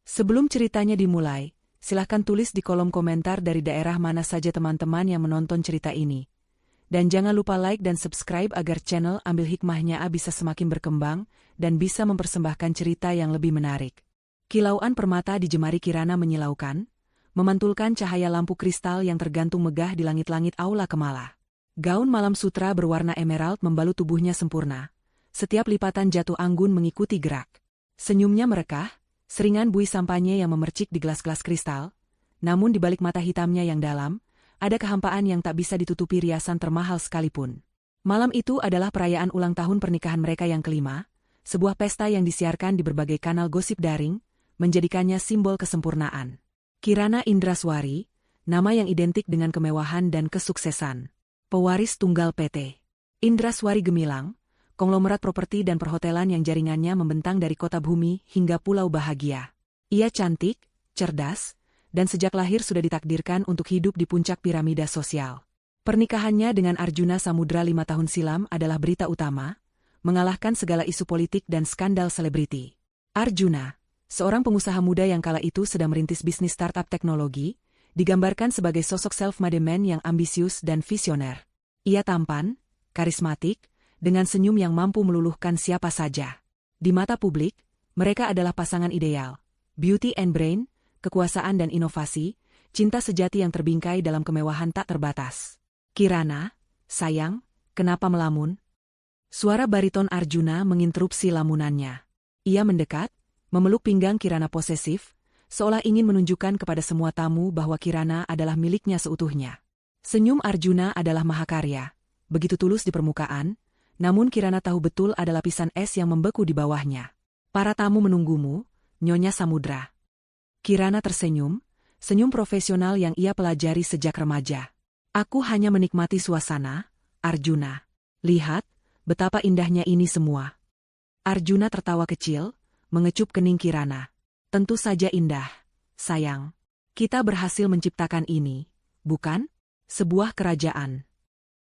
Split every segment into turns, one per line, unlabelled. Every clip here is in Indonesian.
Sebelum ceritanya dimulai, silahkan tulis di kolom komentar dari daerah mana saja teman-teman yang menonton cerita ini. Dan jangan lupa like dan subscribe agar channel Ambil Hikmahnya bisa semakin berkembang dan bisa mempersembahkan cerita yang lebih menarik. Kilauan permata di jemari Kirana menyilaukan, memantulkan cahaya lampu kristal yang tergantung megah di langit-langit aula Kemala. Gaun malam sutra berwarna emerald membalut tubuhnya sempurna. Setiap lipatan jatuh anggun mengikuti gerak. Senyumnya merekah, seringan buih sampanye yang memercik di gelas-gelas kristal. Namun di balik mata hitamnya yang dalam, ada kehampaan yang tak bisa ditutupi riasan termahal sekalipun. Malam itu adalah perayaan ulang tahun pernikahan mereka yang kelima, sebuah pesta yang disiarkan di berbagai kanal gosip daring, menjadikannya simbol kesempurnaan. Kirana Indraswari, nama yang identik dengan kemewahan dan kesuksesan. Pewaris tunggal PT Indraswari Gemilang, konglomerat properti dan perhotelan yang jaringannya membentang dari kota bumi hingga pulau bahagia. Ia cantik, cerdas, dan sejak lahir sudah ditakdirkan untuk hidup di puncak piramida sosial. Pernikahannya dengan Arjuna Samudra 5 tahun silam adalah berita utama, mengalahkan segala isu politik dan skandal selebriti. Arjuna, seorang pengusaha muda yang kala itu sedang merintis bisnis startup teknologi, digambarkan sebagai sosok self-made man yang ambisius dan visioner. Ia tampan, karismatik, dengan senyum yang mampu meluluhkan siapa saja. Di mata publik, mereka adalah pasangan ideal. Beauty and brain, kekuasaan dan inovasi, cinta sejati yang terbingkai dalam kemewahan tak terbatas. Kirana, sayang, kenapa melamun? Suara bariton Arjuna menginterupsi lamunannya. Ia mendekat, memeluk pinggang Kirana posesif, seolah ingin menunjukkan kepada semua tamu bahwa Kirana adalah miliknya seutuhnya. Senyum Arjuna adalah mahakarya, begitu tulus di permukaan, namun Kirana tahu betul ada lapisan es yang membeku di bawahnya. Para tamu menunggumu, Nyonya Samudra. Kirana tersenyum, senyum profesional yang ia pelajari sejak remaja. Aku hanya menikmati suasana, Arjuna. Lihat, betapa indahnya ini semua. Arjuna tertawa kecil, mengecup kening Kirana. Tentu saja indah, sayang. Kita berhasil menciptakan ini, bukan? Sebuah kerajaan.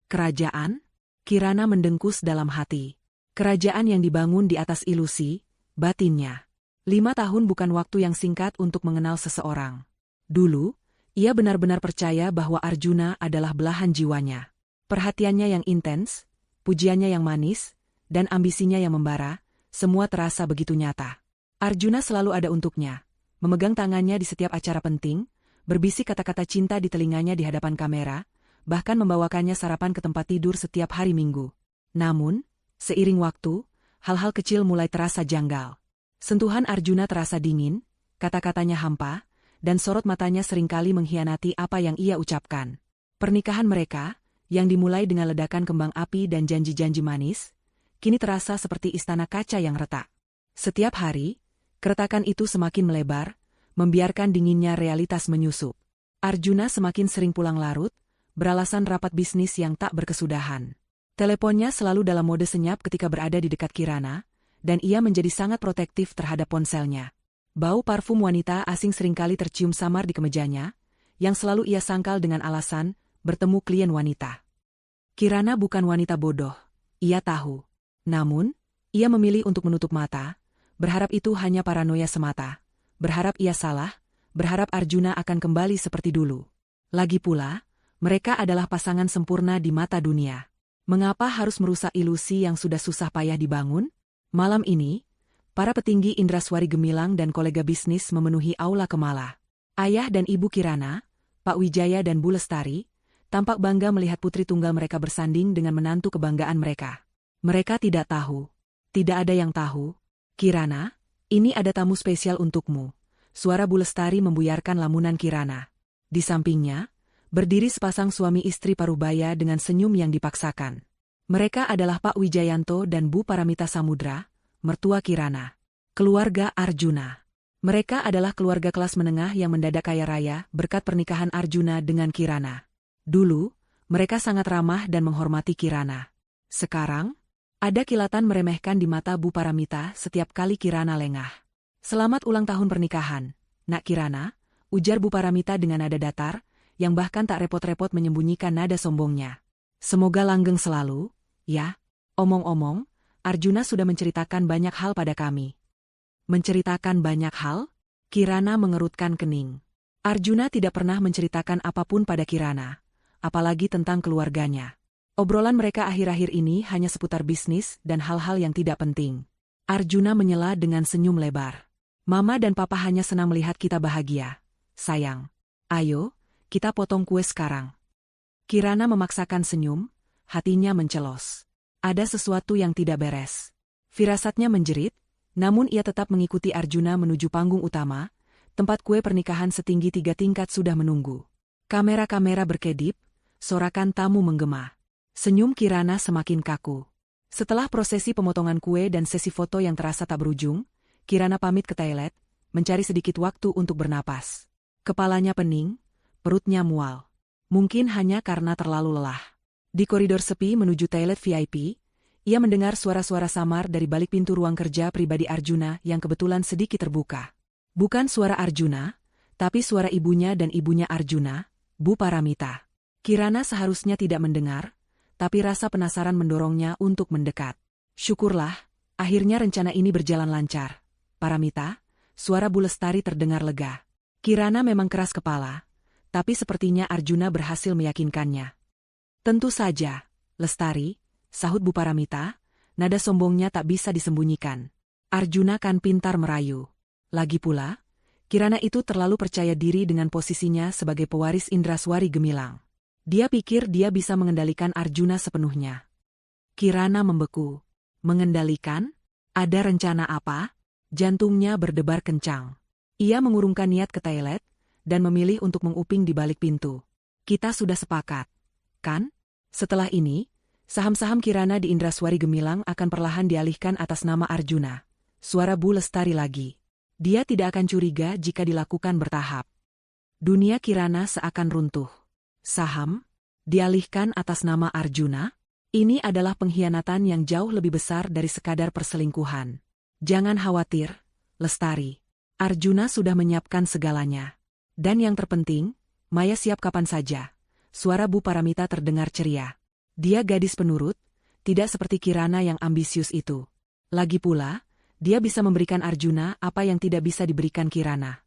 Kerajaan? Kirana mendengkus dalam hati. Kerajaan yang dibangun di atas ilusi, batinnya. 5 tahun bukan waktu yang singkat untuk mengenal seseorang. Dulu, ia benar-benar percaya bahwa Arjuna adalah belahan jiwanya. Perhatiannya yang intens, pujiannya yang manis, dan ambisinya yang membara, semua terasa begitu nyata. Arjuna selalu ada untuknya, memegang tangannya di setiap acara penting, berbisik kata-kata cinta di telinganya di hadapan kamera, bahkan membawakannya sarapan ke tempat tidur setiap hari Minggu. Namun, seiring waktu, hal-hal kecil mulai terasa janggal. Sentuhan Arjuna terasa dingin, kata-katanya hampa, dan sorot matanya seringkali mengkhianati apa yang ia ucapkan. Pernikahan mereka, yang dimulai dengan ledakan kembang api dan janji-janji manis, kini terasa seperti istana kaca yang retak. Setiap hari, keretakan itu semakin melebar, membiarkan dinginnya realitas menyusup. Arjuna semakin sering pulang larut, beralasan rapat bisnis yang tak berkesudahan. Teleponnya selalu dalam mode senyap ketika berada di dekat Kirana, dan ia menjadi sangat protektif terhadap ponselnya. Bau parfum wanita asing seringkali tercium samar di kemejanya, yang selalu ia sangkal dengan alasan bertemu klien wanita. Kirana bukan wanita bodoh, ia tahu. Namun, ia memilih untuk menutup mata, berharap itu hanya paranoia semata, berharap ia salah, berharap Arjuna akan kembali seperti dulu. Lagi pula, mereka adalah pasangan sempurna di mata dunia. Mengapa harus merusak ilusi yang sudah susah payah dibangun? Malam ini, para petinggi Indraswari Gemilang dan kolega bisnis memenuhi aula Kemala. Ayah dan ibu Kirana, Pak Wijaya dan Bu Lestari, tampak bangga melihat putri tunggal mereka bersanding dengan menantu kebanggaan mereka. Mereka tidak tahu. Tidak ada yang tahu. Kirana, ini ada tamu spesial untukmu. Suara Bu Lestari membuyarkan lamunan Kirana. Di sampingnya, berdiri sepasang suami istri parubaya dengan senyum yang dipaksakan. Mereka adalah Pak Wijayanto dan Bu Paramita Samudra, mertua Kirana. Keluarga Arjuna. Mereka adalah keluarga kelas menengah yang mendadak kaya raya berkat pernikahan Arjuna dengan Kirana. Dulu, mereka sangat ramah dan menghormati Kirana. Sekarang, ada kilatan meremehkan di mata Bu Paramita setiap kali Kirana lengah. Selamat ulang tahun pernikahan, Nak Kirana, ujar Bu Paramita dengan nada datar, yang bahkan tak repot-repot menyembunyikan nada sombongnya. Semoga langgeng selalu, ya. Omong-omong, Arjuna sudah menceritakan banyak hal pada kami. Menceritakan banyak hal? Kirana mengerutkan kening. Arjuna tidak pernah menceritakan apapun pada Kirana, apalagi tentang keluarganya. Obrolan mereka akhir-akhir ini hanya seputar bisnis dan hal-hal yang tidak penting. Arjuna menyela dengan senyum lebar. Mama dan papa hanya senang melihat kita bahagia. Sayang. Ayo, kita potong kue sekarang. Kirana memaksakan senyum, hatinya mencelos. Ada sesuatu yang tidak beres. Firasatnya menjerit, namun ia tetap mengikuti Arjuna menuju panggung utama, tempat kue pernikahan setinggi 3 tingkat sudah menunggu. Kamera-kamera berkedip, sorakan tamu menggema. Senyum Kirana semakin kaku. Setelah prosesi pemotongan kue dan sesi foto yang terasa tak berujung, Kirana pamit ke toilet, mencari sedikit waktu untuk bernapas. Kepalanya pening, perutnya mual. Mungkin hanya karena terlalu lelah. Di koridor sepi menuju toilet VIP, ia mendengar suara-suara samar dari balik pintu ruang kerja pribadi Arjuna yang kebetulan sedikit terbuka. Bukan suara Arjuna, tapi suara ibunya dan ibunya Arjuna, Bu Paramita. Kirana seharusnya tidak mendengar, tapi rasa penasaran mendorongnya untuk mendekat. Syukurlah, akhirnya rencana ini berjalan lancar. Paramita, suara Bu Lestari terdengar lega. Kirana memang keras kepala, tapi sepertinya Arjuna berhasil meyakinkannya. Tentu saja, Lestari, sahut Bu Paramita, nada sombongnya tak bisa disembunyikan. Arjuna kan pintar merayu. Lagi pula, Kirana itu terlalu percaya diri dengan posisinya sebagai pewaris Indraswari Gemilang. Dia pikir dia bisa mengendalikan Arjuna sepenuhnya. Kirana membeku. Mengendalikan? Ada rencana apa? Jantungnya berdebar kencang. Ia mengurungkan niat ke toilet, dan memilih untuk menguping di balik pintu. Kita sudah sepakat, kan? Setelah ini, saham-saham Kirana di Indraswari Gemilang akan perlahan dialihkan atas nama Arjuna. Suara Bu Lestari lagi. Dia tidak akan curiga jika dilakukan bertahap. Dunia Kirana seakan runtuh. Saham? Dialihkan atas nama Arjuna? Ini adalah pengkhianatan yang jauh lebih besar dari sekadar perselingkuhan. Jangan khawatir, Lestari. Arjuna sudah menyiapkan segalanya. Dan yang terpenting, Maya siap kapan saja. Suara Bu Paramita terdengar ceria. Dia gadis penurut, tidak seperti Kirana yang ambisius itu. Lagi pula, dia bisa memberikan Arjuna apa yang tidak bisa diberikan Kirana.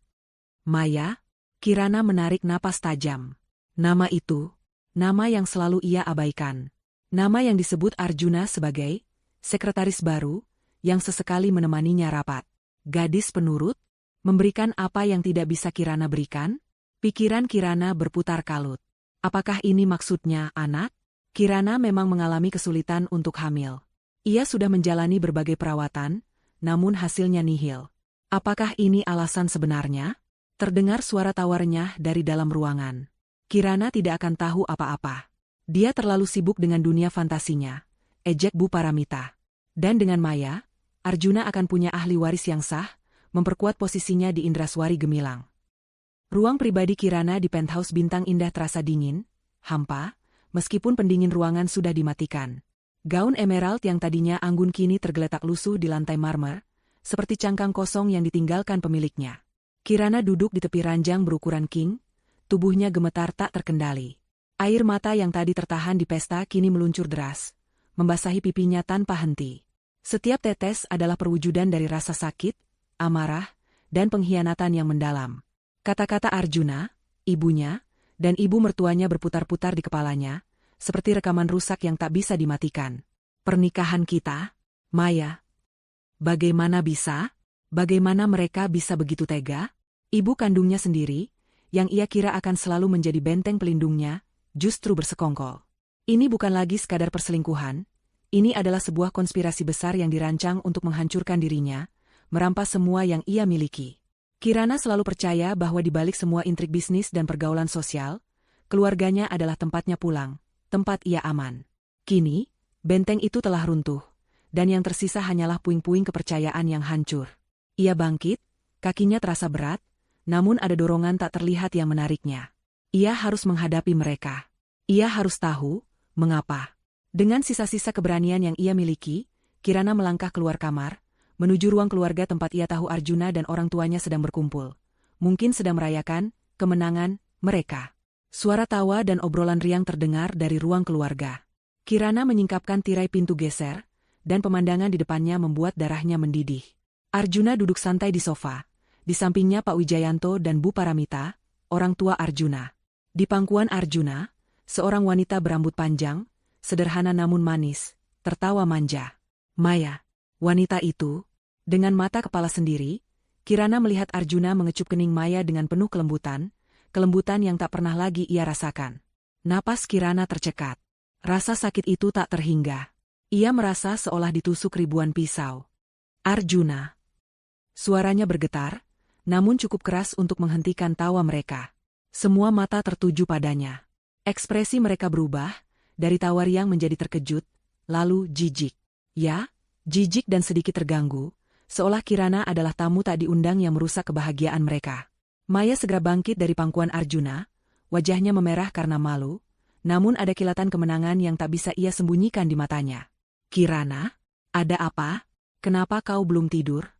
Maya? Kirana menarik napas tajam. Nama itu, nama yang selalu ia abaikan. Nama yang disebut Arjuna sebagai sekretaris baru, yang sesekali menemaninya rapat. Gadis penurut? Memberikan apa yang tidak bisa Kirana berikan? Pikiran Kirana berputar kalut. Apakah ini maksudnya, anak? Kirana memang mengalami kesulitan untuk hamil. Ia sudah menjalani berbagai perawatan, namun hasilnya nihil. Apakah ini alasan sebenarnya? Terdengar suara tawarnya dari dalam ruangan. Kirana tidak akan tahu apa-apa. Dia terlalu sibuk dengan dunia fantasinya, ejek Bu Paramita. Dan dengan Maya, Arjuna akan punya ahli waris yang sah, memperkuat posisinya di Indraswari Gemilang. Ruang pribadi Kirana di penthouse bintang indah terasa dingin, hampa, meskipun pendingin ruangan sudah dimatikan. Gaun emerald yang tadinya anggun kini tergeletak lusuh di lantai marmer, seperti cangkang kosong yang ditinggalkan pemiliknya. Kirana duduk di tepi ranjang berukuran king, tubuhnya gemetar tak terkendali. Air mata yang tadi tertahan di pesta kini meluncur deras, membasahi pipinya tanpa henti. Setiap tetes adalah perwujudan dari rasa sakit, amarah, dan pengkhianatan yang mendalam. Kata-kata Arjuna, ibunya, dan ibu mertuanya berputar-putar di kepalanya, seperti rekaman rusak yang tak bisa dimatikan. Pernikahan kita? Maya. Bagaimana bisa? Bagaimana mereka bisa begitu tega? Ibu kandungnya sendiri, yang ia kira akan selalu menjadi benteng pelindungnya, justru bersekongkol. Ini bukan lagi sekadar perselingkuhan, ini adalah sebuah konspirasi besar yang dirancang untuk menghancurkan dirinya, merampas semua yang ia miliki. Kirana selalu percaya bahwa di balik semua intrik bisnis dan pergaulan sosial, keluarganya adalah tempatnya pulang, tempat ia aman. Kini, benteng itu telah runtuh, dan yang tersisa hanyalah puing-puing kepercayaan yang hancur. Ia bangkit, kakinya terasa berat, namun ada dorongan tak terlihat yang menariknya. Ia harus menghadapi mereka. Ia harus tahu, mengapa. Dengan sisa-sisa keberanian yang ia miliki, Kirana melangkah keluar kamar, menuju ruang keluarga tempat ia tahu Arjuna dan orang tuanya sedang berkumpul. Mungkin sedang merayakan kemenangan mereka. Suara tawa dan obrolan riang terdengar dari ruang keluarga. Kirana menyingkapkan tirai pintu geser, dan pemandangan di depannya membuat darahnya mendidih. Arjuna duduk santai di sofa, Di sampingnya Pak Wijayanto dan Bu Paramita, orang tua Arjuna. Di pangkuan Arjuna, seorang wanita berambut panjang, sederhana namun manis, tertawa manja. Maya, wanita itu, dengan mata kepala sendiri, Kirana melihat Arjuna mengecup kening Maya dengan penuh kelembutan yang tak pernah lagi ia rasakan. Napas Kirana tercekat. Rasa sakit itu tak terhingga. Ia merasa seolah ditusuk ribuan pisau. Arjuna. Suaranya bergetar, namun cukup keras untuk menghentikan tawa mereka. Semua mata tertuju padanya. Ekspresi mereka berubah, dari tawa riang menjadi terkejut, lalu jijik. Ya, jijik dan sedikit terganggu, seolah Kirana adalah tamu tak diundang yang merusak kebahagiaan mereka. Maya segera bangkit dari pangkuan Arjuna, wajahnya memerah karena malu, namun ada kilatan kemenangan yang tak bisa ia sembunyikan di matanya. Kirana, ada apa? Kenapa kau belum tidur?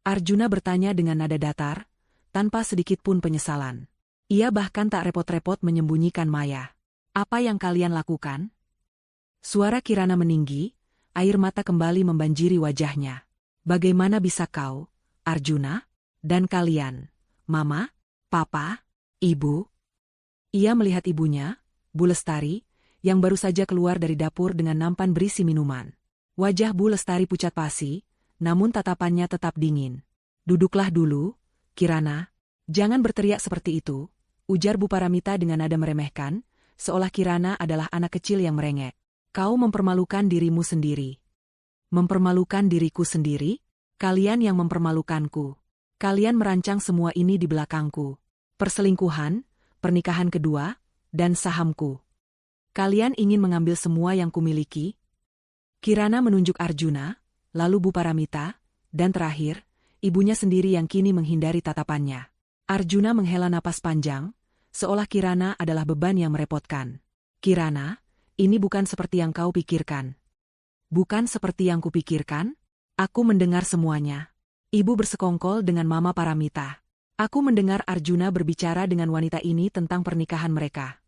Arjuna bertanya dengan nada datar, tanpa sedikit pun penyesalan. Ia bahkan tak repot-repot menyembunyikan Maya. Apa yang kalian lakukan? Suara Kirana meninggi, air mata kembali membanjiri wajahnya. Bagaimana bisa kau, Arjuna, dan kalian, Mama, Papa, Ibu? Ia melihat ibunya, Bu Lestari, yang baru saja keluar dari dapur dengan nampan berisi minuman. Wajah Bu Lestari pucat pasi, namun tatapannya tetap dingin. Duduklah dulu, Kirana. Jangan berteriak seperti itu, ujar Bu Paramita dengan nada meremehkan, seolah Kirana adalah anak kecil yang merengek. Kau mempermalukan dirimu sendiri. Mempermalukan diriku sendiri? Kalian yang mempermalukanku. Kalian merancang semua ini di belakangku. Perselingkuhan, pernikahan kedua, dan sahamku. Kalian ingin mengambil semua yang kumiliki? Kirana menunjuk Arjuna, lalu Bu Paramita, dan terakhir, ibunya sendiri yang kini menghindari tatapannya. Arjuna menghela napas panjang, seolah Kirana adalah beban yang merepotkan. Kirana, ini bukan seperti yang kau pikirkan. Bukan seperti yang kupikirkan? Aku mendengar semuanya. Ibu bersekongkol dengan Mama Paramita. Aku mendengar Arjuna berbicara dengan wanita ini tentang pernikahan mereka.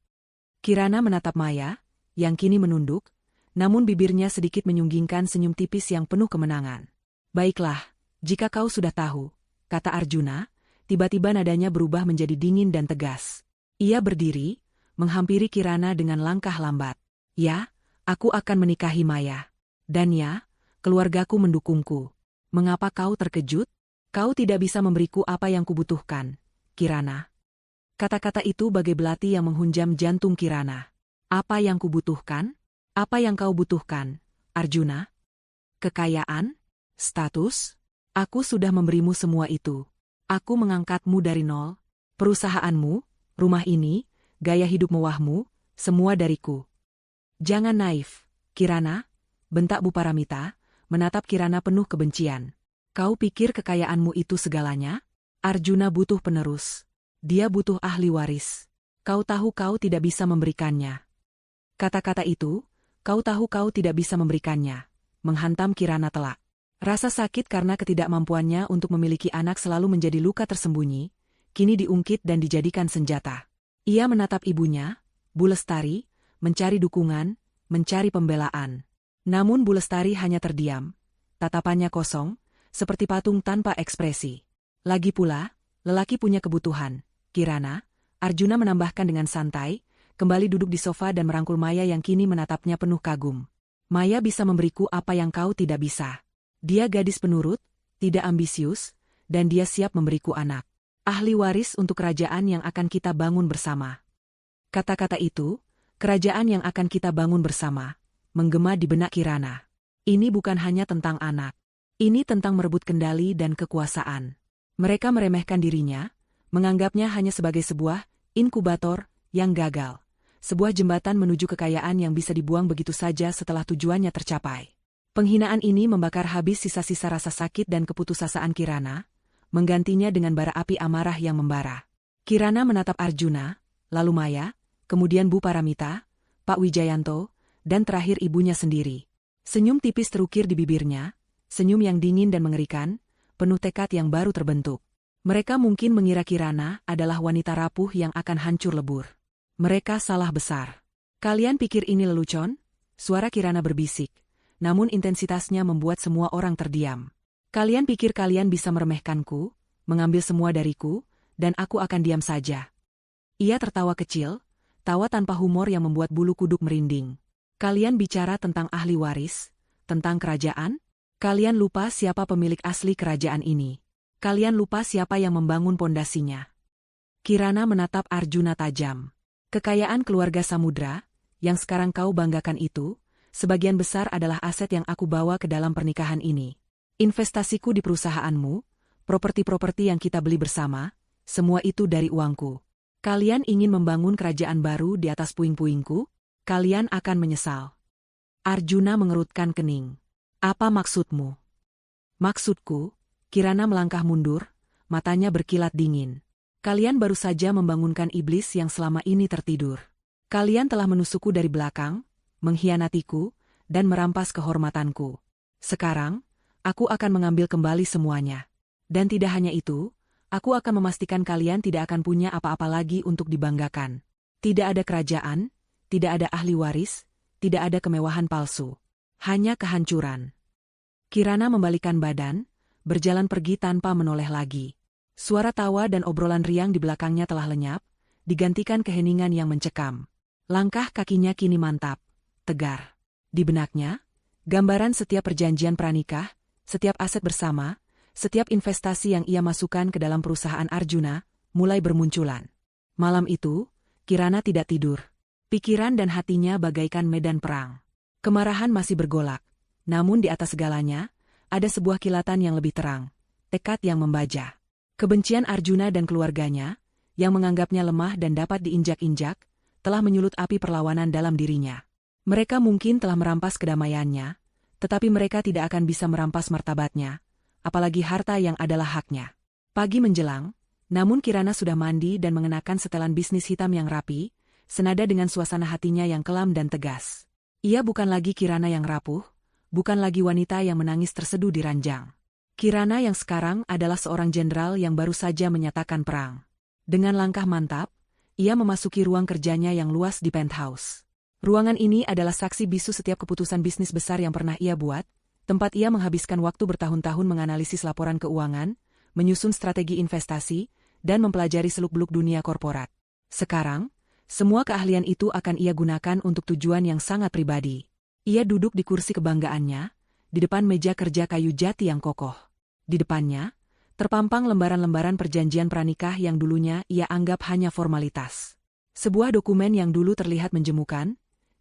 Kirana menatap Maya, yang kini menunduk, namun bibirnya sedikit menyunggingkan senyum tipis yang penuh kemenangan. Baiklah, jika kau sudah tahu, kata Arjuna, tiba-tiba nadanya berubah menjadi dingin dan tegas. Ia berdiri, menghampiri Kirana dengan langkah lambat. Ya, aku akan menikahi Maya. Dan ya, keluargaku mendukungku. Mengapa kau terkejut? Kau tidak bisa memberiku apa yang kubutuhkan, Kirana. Kata-kata itu bagai belati yang menghunjam jantung Kirana. Apa yang kubutuhkan? Apa yang kau butuhkan, Arjuna? Kekayaan? Status? Aku sudah memberimu semua itu. Aku mengangkatmu dari nol. Perusahaanmu, rumah ini, gaya hidup mewahmu, semua dariku. Jangan naif, Kirana, bentak Bu Paramita, menatap Kirana penuh kebencian. Kau pikir kekayaanmu itu segalanya? Arjuna butuh penerus. Dia butuh ahli waris. Kau tahu kau tidak bisa memberikannya. Kata-kata itu, kau tahu kau tidak bisa memberikannya, menghantam Kirana telak. Rasa sakit karena ketidakmampuannya untuk memiliki anak selalu menjadi luka tersembunyi, kini diungkit dan dijadikan senjata. Ia menatap ibunya, Bu Lestari, mencari dukungan, mencari pembelaan. Namun Bu Lestari hanya terdiam, tatapannya kosong, seperti patung tanpa ekspresi. Lagi pula, lelaki punya kebutuhan, Kirana, Arjuna menambahkan dengan santai, kembali duduk di sofa dan merangkul Maya yang kini menatapnya penuh kagum. Maya bisa memberiku apa yang kau tidak bisa. Dia gadis penurut, tidak ambisius, dan dia siap memberiku anak. Ahli waris untuk kerajaan yang akan kita bangun bersama. Kata-kata itu, kerajaan yang akan kita bangun bersama, menggema di benak Kirana. Ini bukan hanya tentang anak. Ini tentang merebut kendali dan kekuasaan. Mereka meremehkan dirinya, menganggapnya hanya sebagai sebuah inkubator yang gagal. Sebuah jembatan menuju kekayaan yang bisa dibuang begitu saja setelah tujuannya tercapai. Penghinaan ini membakar habis sisa-sisa rasa sakit dan keputusasaan Kirana, menggantinya dengan bara api amarah yang membara. Kirana menatap Arjuna, lalu Maya, kemudian Bu Paramita, Pak Wijayanto, dan terakhir ibunya sendiri. Senyum tipis terukir di bibirnya, senyum yang dingin dan mengerikan, penuh tekad yang baru terbentuk. Mereka mungkin mengira Kirana adalah wanita rapuh yang akan hancur lebur. Mereka salah besar. Kalian pikir ini lelucon? Suara Kirana berbisik, namun intensitasnya membuat semua orang terdiam. Kalian pikir kalian bisa meremehkanku, mengambil semua dariku, dan aku akan diam saja. Ia tertawa kecil, tawa tanpa humor yang membuat bulu kuduk merinding. Kalian bicara tentang ahli waris, tentang kerajaan? Kalian lupa siapa pemilik asli kerajaan ini. Kalian lupa siapa yang membangun pondasinya. Kirana menatap Arjuna tajam. Kekayaan keluarga Samudra, yang sekarang kau banggakan itu, sebagian besar adalah aset yang aku bawa ke dalam pernikahan ini. Investasiku di perusahaanmu, properti-properti yang kita beli bersama, semua itu dari uangku. Kalian ingin membangun kerajaan baru di atas puing-puingku? Kalian akan menyesal. Arjuna mengerutkan kening. Apa maksudmu? Maksudku, Kirana melangkah mundur, matanya berkilat dingin. Kalian baru saja membangunkan iblis yang selama ini tertidur. Kalian telah menusukku dari belakang, mengkhianatiku, dan merampas kehormatanku. Sekarang, aku akan mengambil kembali semuanya. Dan tidak hanya itu, aku akan memastikan kalian tidak akan punya apa-apa lagi untuk dibanggakan. Tidak ada kerajaan, tidak ada ahli waris, tidak ada kemewahan palsu. Hanya kehancuran. Kirana membalikkan badan, berjalan pergi tanpa menoleh lagi. Suara tawa dan obrolan riang di belakangnya telah lenyap, digantikan keheningan yang mencekam. Langkah kakinya kini mantap, tegar. Di benaknya, gambaran setiap perjanjian pranikah, setiap aset bersama, setiap investasi yang ia masukkan ke dalam perusahaan Arjuna, mulai bermunculan. Malam itu, Kirana tidak tidur. Pikiran dan hatinya bagaikan medan perang. Kemarahan masih bergolak, namun di atas segalanya, ada sebuah kilatan yang lebih terang, tekad yang membaja. Kebencian Arjuna dan keluarganya, yang menganggapnya lemah dan dapat diinjak-injak, telah menyulut api perlawanan dalam dirinya. Mereka mungkin telah merampas kedamaiannya, tetapi mereka tidak akan bisa merampas martabatnya, apalagi harta yang adalah haknya. Pagi menjelang, namun Kirana sudah mandi dan mengenakan setelan bisnis hitam yang rapi, senada dengan suasana hatinya yang kelam dan tegas. Ia bukan lagi Kirana yang rapuh, bukan lagi wanita yang menangis terseduh di ranjang. Kirana yang sekarang adalah seorang jenderal yang baru saja menyatakan perang. Dengan langkah mantap, ia memasuki ruang kerjanya yang luas di penthouse. Ruangan ini adalah saksi bisu setiap keputusan bisnis besar yang pernah ia buat, tempat ia menghabiskan waktu bertahun-tahun menganalisis laporan keuangan, menyusun strategi investasi, dan mempelajari seluk-beluk dunia korporat. Sekarang, semua keahlian itu akan ia gunakan untuk tujuan yang sangat pribadi. Ia duduk di kursi kebanggaannya, di depan meja kerja kayu jati yang kokoh. Di depannya, terpampang lembaran-lembaran perjanjian pranikah yang dulunya ia anggap hanya formalitas. Sebuah dokumen yang dulu terlihat menjemukan,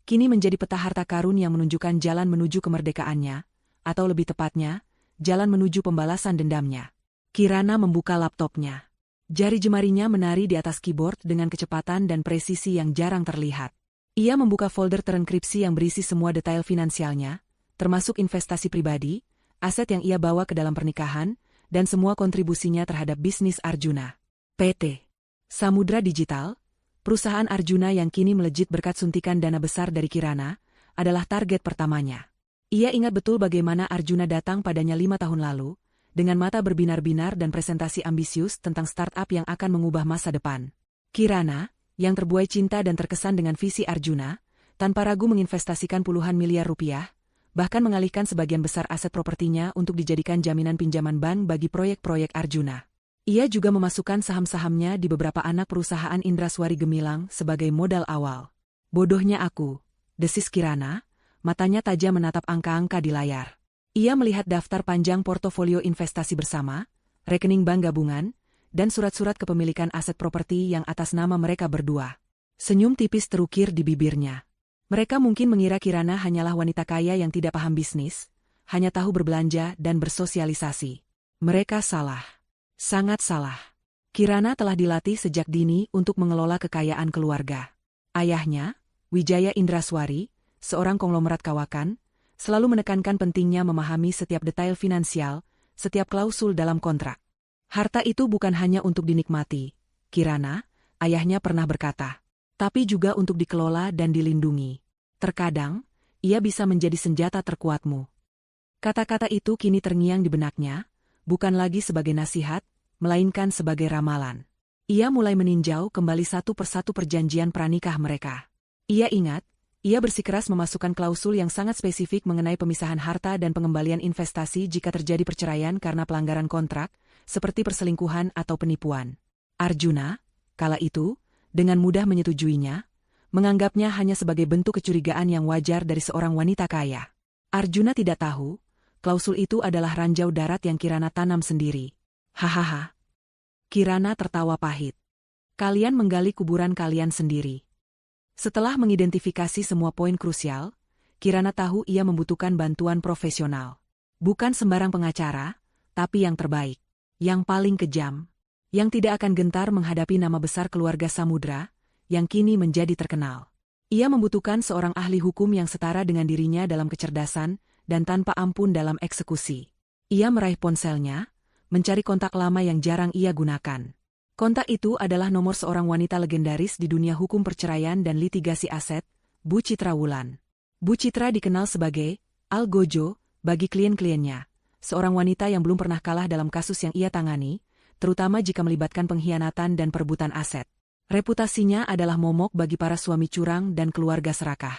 kini menjadi peta harta karun yang menunjukkan jalan menuju kemerdekaannya, atau lebih tepatnya, jalan menuju pembalasan dendamnya. Kirana membuka laptopnya. Jari jemarinya menari di atas keyboard dengan kecepatan dan presisi yang jarang terlihat. Ia membuka folder terenkripsi yang berisi semua detail finansialnya, termasuk investasi pribadi, aset yang ia bawa ke dalam pernikahan, dan semua kontribusinya terhadap bisnis Arjuna. PT Samudra Digital, perusahaan Arjuna yang kini melejit berkat suntikan dana besar dari Kirana, adalah target pertamanya. Ia ingat betul bagaimana Arjuna datang padanya 5 tahun lalu, dengan mata berbinar-binar dan presentasi ambisius tentang startup yang akan mengubah masa depan. Kirana, yang terbuai cinta dan terkesan dengan visi Arjuna, tanpa ragu menginvestasikan puluhan miliar rupiah, bahkan mengalihkan sebagian besar aset propertinya untuk dijadikan jaminan pinjaman bank bagi proyek-proyek Arjuna. Ia juga memasukkan saham-sahamnya di beberapa anak perusahaan Indraswari Gemilang sebagai modal awal. Bodohnya aku, desis Kirana, matanya tajam menatap angka-angka di layar. Ia melihat daftar panjang portofolio investasi bersama, rekening bank gabungan, dan surat-surat kepemilikan aset properti yang atas nama mereka berdua. Senyum tipis terukir di bibirnya. Mereka mungkin mengira Kirana hanyalah wanita kaya yang tidak paham bisnis, hanya tahu berbelanja dan bersosialisasi. Mereka salah. Sangat salah. Kirana telah dilatih sejak dini untuk mengelola kekayaan keluarga. Ayahnya, Wijaya Indraswari, seorang konglomerat kawakan, selalu menekankan pentingnya memahami setiap detail finansial, setiap klausul dalam kontrak. Harta itu bukan hanya untuk dinikmati, Kirana, ayahnya pernah berkata, tapi juga untuk dikelola dan dilindungi. Terkadang, ia bisa menjadi senjata terkuatmu. Kata-kata itu kini terngiang di benaknya, bukan lagi sebagai nasihat, melainkan sebagai ramalan. Ia mulai meninjau kembali satu persatu perjanjian pranikah mereka. Ia ingat, ia bersikeras memasukkan klausul yang sangat spesifik mengenai pemisahan harta dan pengembalian investasi jika terjadi perceraian karena pelanggaran kontrak, seperti perselingkuhan atau penipuan. Arjuna, kala itu, dengan mudah menyetujuinya, menganggapnya hanya sebagai bentuk kecurigaan yang wajar dari seorang wanita kaya. Arjuna tidak tahu, klausul itu adalah ranjau darat yang Kirana tanam sendiri. Hahaha. Kirana tertawa pahit. Kalian menggali kuburan kalian sendiri. Setelah mengidentifikasi semua poin krusial, Kirana tahu ia membutuhkan bantuan profesional. Bukan sembarang pengacara, tapi yang terbaik. Yang paling kejam. Yang tidak akan gentar menghadapi nama besar keluarga Samudra, yang kini menjadi terkenal. Ia membutuhkan seorang ahli hukum yang setara dengan dirinya dalam kecerdasan dan tanpa ampun dalam eksekusi. Ia meraih ponselnya, mencari kontak lama yang jarang ia gunakan. Kontak itu adalah nomor seorang wanita legendaris di dunia hukum perceraian dan litigasi aset, Bu Citra Wulan. Bu Citra dikenal sebagai Algojo bagi klien-kliennya, seorang wanita yang belum pernah kalah dalam kasus yang ia tangani, terutama jika melibatkan pengkhianatan dan perebutan aset. Reputasinya adalah momok bagi para suami curang dan keluarga serakah.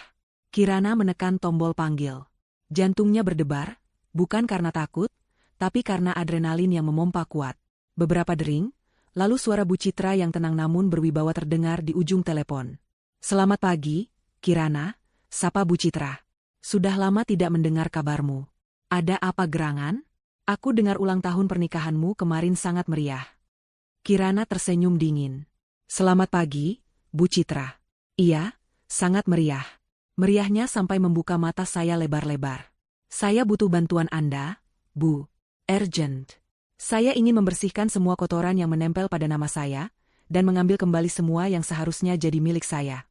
Kirana menekan tombol panggil. Jantungnya berdebar, bukan karena takut, tapi karena adrenalin yang memompa kuat. Beberapa dering, lalu suara Bu Citra yang tenang namun berwibawa terdengar di ujung telepon. "Selamat pagi, Kirana," sapa Bu Citra. "Sudah lama tidak mendengar kabarmu. Ada apa gerangan? Aku dengar ulang tahun pernikahanmu kemarin sangat meriah." Kirana tersenyum dingin. "Selamat pagi, Bu Citra." "Iya, sangat meriah. Meriahnya sampai membuka mata saya lebar-lebar. Saya butuh bantuan Anda, Bu. Urgent. Saya ingin membersihkan semua kotoran yang menempel pada nama saya, dan mengambil kembali semua yang seharusnya jadi milik saya."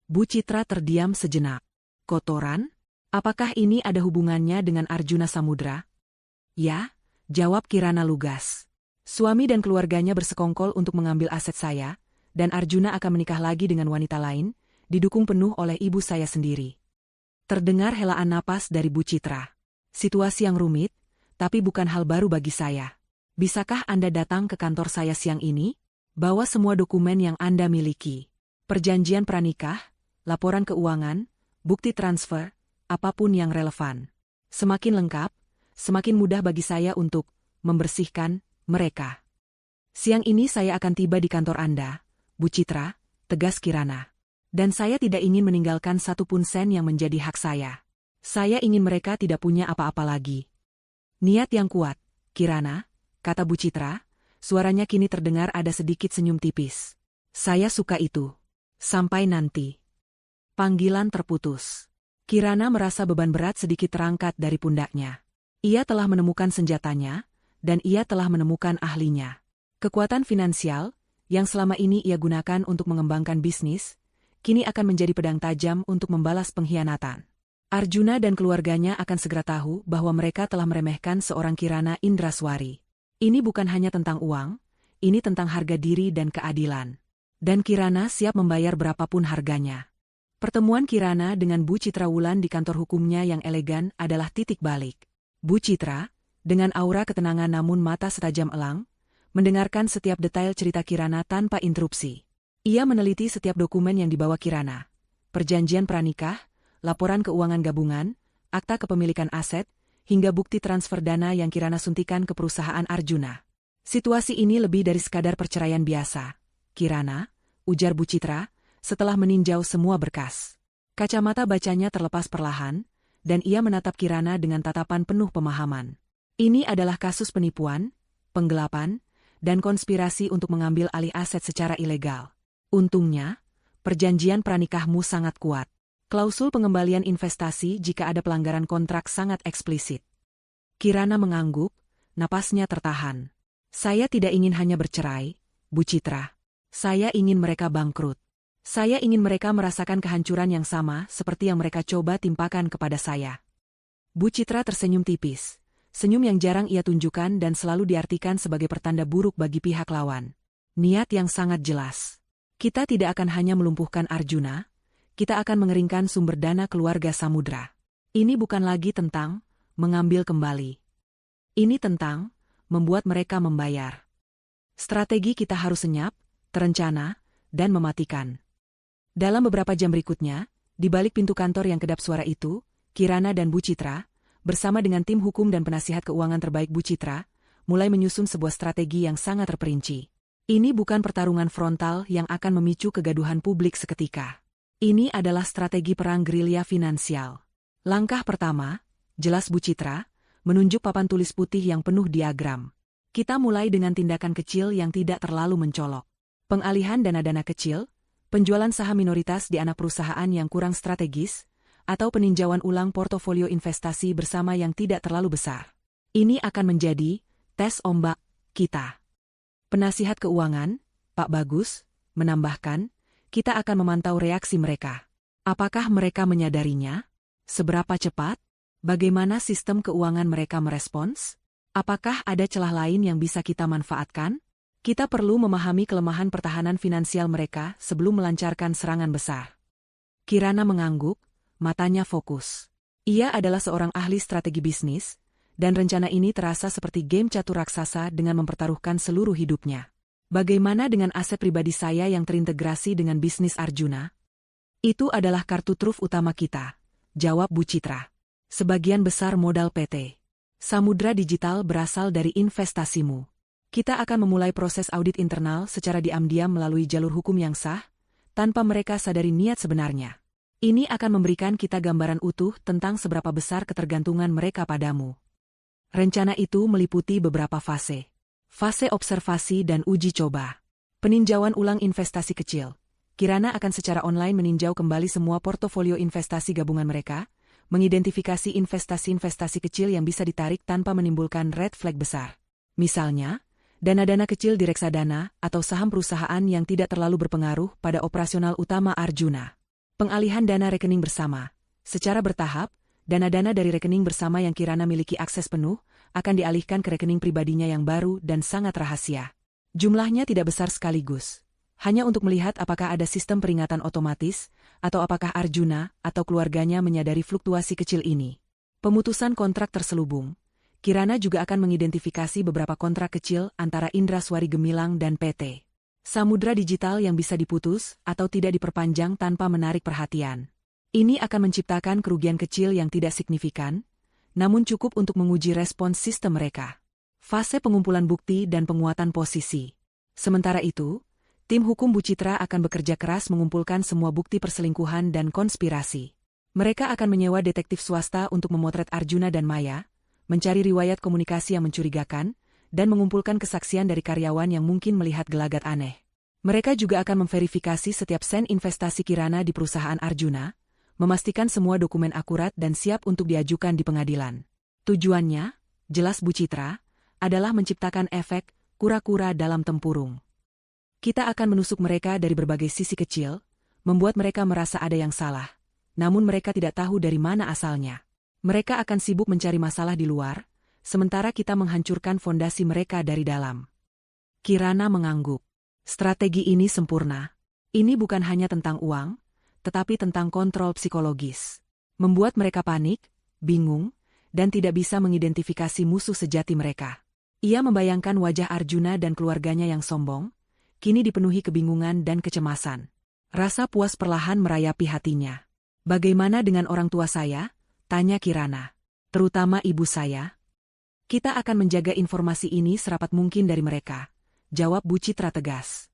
Bu Citra terdiam sejenak. "Kotoran? Apakah ini ada hubungannya dengan Arjuna Samudra?" "Ya," jawab Kirana lugas. "Suami dan keluarganya bersekongkol untuk mengambil aset saya, dan Arjuna akan menikah lagi dengan wanita lain, didukung penuh oleh ibu saya sendiri." Terdengar helaan napas dari Bu Citra. "Situasi yang rumit, tapi bukan hal baru bagi saya. Bisakah Anda datang ke kantor saya siang ini? Bawa semua dokumen yang Anda miliki. Perjanjian pranikah, laporan keuangan, bukti transfer, apapun yang relevan. Semakin lengkap, semakin mudah bagi saya untuk membersihkan mereka. Siang ini saya akan tiba di kantor Anda, Bu Citra," tegas Kirana. "Dan saya tidak ingin meninggalkan satupun sen yang menjadi hak saya. Saya ingin mereka tidak punya apa-apa lagi." "Niat yang kuat, Kirana," kata Bu Citra, suaranya kini terdengar ada sedikit senyum tipis. "Saya suka itu. Sampai nanti." Panggilan terputus. Kirana merasa beban berat sedikit terangkat dari pundaknya. Ia telah menemukan senjatanya, dan ia telah menemukan ahlinya. Kekuatan finansial, yang selama ini ia gunakan untuk mengembangkan bisnis, kini akan menjadi pedang tajam untuk membalas pengkhianatan. Arjuna dan keluarganya akan segera tahu bahwa mereka telah meremehkan seorang Kirana Indraswari. Ini bukan hanya tentang uang, ini tentang harga diri dan keadilan. Dan Kirana siap membayar berapapun harganya. Pertemuan Kirana dengan Bu Citra Wulan di kantor hukumnya yang elegan adalah titik balik. Bu Citra, dengan aura ketenangan namun mata setajam elang, mendengarkan setiap detail cerita Kirana tanpa interupsi. Ia meneliti setiap dokumen yang dibawa Kirana. Perjanjian pranikah, laporan keuangan gabungan, akta kepemilikan aset, hingga bukti transfer dana yang Kirana suntikan ke perusahaan Arjuna. "Situasi ini lebih dari sekadar perceraian biasa, Kirana," ujar Bu Citra, setelah meninjau semua berkas. Kacamata bacanya terlepas perlahan, dan ia menatap Kirana dengan tatapan penuh pemahaman. "Ini adalah kasus penipuan, penggelapan, dan konspirasi untuk mengambil alih aset secara ilegal. Untungnya, perjanjian pranikahmu sangat kuat. Klausul pengembalian investasi jika ada pelanggaran kontrak sangat eksplisit." Kirana mengangguk, napasnya tertahan. "Saya tidak ingin hanya bercerai, Bu Citra. Saya ingin mereka bangkrut. Saya ingin mereka merasakan kehancuran yang sama seperti yang mereka coba timpakan kepada saya." Bu Citra tersenyum tipis. Senyum yang jarang ia tunjukkan dan selalu diartikan sebagai pertanda buruk bagi pihak lawan. Niat yang sangat jelas. "Kita tidak akan hanya melumpuhkan Arjuna, kita akan mengeringkan sumber dana keluarga Samudra. Ini bukan lagi tentang mengambil kembali. Ini tentang membuat mereka membayar. Strategi kita harus senyap, terencana, dan mematikan." Dalam beberapa jam berikutnya, di balik pintu kantor yang kedap suara itu, Kirana dan Bu Citra, bersama dengan tim hukum dan penasihat keuangan terbaik Bu Citra, mulai menyusun sebuah strategi yang sangat terperinci. Ini bukan pertarungan frontal yang akan memicu kegaduhan publik seketika. Ini adalah strategi perang gerilya finansial. Langkah pertama, jelas Bu Citra, menunjuk papan tulis putih yang penuh diagram. Kita mulai dengan tindakan kecil yang tidak terlalu mencolok. Pengalihan dana-dana kecil, penjualan saham minoritas di anak perusahaan yang kurang strategis, atau peninjauan ulang portofolio investasi bersama yang tidak terlalu besar. Ini akan menjadi tes ombak kita. Penasihat keuangan, Pak Bagus, menambahkan, kita akan memantau reaksi mereka. Apakah mereka menyadarinya? Seberapa cepat? Bagaimana sistem keuangan mereka merespons? Apakah ada celah lain yang bisa kita manfaatkan? Kita perlu memahami kelemahan pertahanan finansial mereka sebelum melancarkan serangan besar. Kirana mengangguk, matanya fokus. Ia adalah seorang ahli strategi bisnis, dan rencana ini terasa seperti game catur raksasa dengan mempertaruhkan seluruh hidupnya. Bagaimana dengan aset pribadi saya yang terintegrasi dengan bisnis Arjuna? Itu adalah kartu truf utama kita, jawab Bu Citra. Sebagian besar modal PT Samudra Digital berasal dari investasimu. Kita akan memulai proses audit internal secara diam-diam melalui jalur hukum yang sah, tanpa mereka sadari niat sebenarnya. Ini akan memberikan kita gambaran utuh tentang seberapa besar ketergantungan mereka padamu. Rencana itu meliputi beberapa fase. Fase observasi dan uji coba. Peninjauan ulang investasi kecil. Kirana akan secara online meninjau kembali semua portofolio investasi gabungan mereka, mengidentifikasi investasi-investasi kecil yang bisa ditarik tanpa menimbulkan red flag besar. Misalnya, dana-dana kecil di reksadana atau saham perusahaan yang tidak terlalu berpengaruh pada operasional utama Arjuna. Pengalihan dana rekening bersama. Secara bertahap, dana-dana dari rekening bersama yang Kirana miliki akses penuh, akan dialihkan ke rekening pribadinya yang baru dan sangat rahasia. Jumlahnya tidak besar sekaligus. Hanya untuk melihat apakah ada sistem peringatan otomatis, atau apakah Arjuna atau keluarganya menyadari fluktuasi kecil ini. Pemutusan kontrak terselubung. Kirana juga akan mengidentifikasi beberapa kontrak kecil antara Indraswari Gemilang dan PT Samudra Digital yang bisa diputus atau tidak diperpanjang tanpa menarik perhatian. Ini akan menciptakan kerugian kecil yang tidak signifikan, namun cukup untuk menguji respons sistem mereka. Fase pengumpulan bukti dan penguatan posisi. Sementara itu, tim hukum Bu Citra akan bekerja keras mengumpulkan semua bukti perselingkuhan dan konspirasi. Mereka akan menyewa detektif swasta untuk memotret Arjuna dan Maya, mencari riwayat komunikasi yang mencurigakan, dan mengumpulkan kesaksian dari karyawan yang mungkin melihat gelagat aneh. Mereka juga akan memverifikasi setiap sen investasi Kirana di perusahaan Arjuna, memastikan semua dokumen akurat dan siap untuk diajukan di pengadilan. Tujuannya, jelas Bu Citra, adalah menciptakan efek kura-kura dalam tempurung. Kita akan menusuk mereka dari berbagai sisi kecil, membuat mereka merasa ada yang salah, namun mereka tidak tahu dari mana asalnya. Mereka akan sibuk mencari masalah di luar, sementara kita menghancurkan fondasi mereka dari dalam. Kirana mengangguk. Strategi ini sempurna. Ini bukan hanya tentang uang, tetapi tentang kontrol psikologis. Membuat mereka panik, bingung, dan tidak bisa mengidentifikasi musuh sejati mereka. Ia membayangkan wajah Arjuna dan keluarganya yang sombong, kini dipenuhi kebingungan dan kecemasan. Rasa puas perlahan merayapi hatinya. Bagaimana dengan orang tua saya? Tanya Kirana. Terutama ibu saya. Kita akan menjaga informasi ini serapat mungkin dari mereka, jawab Bu Citra tegas.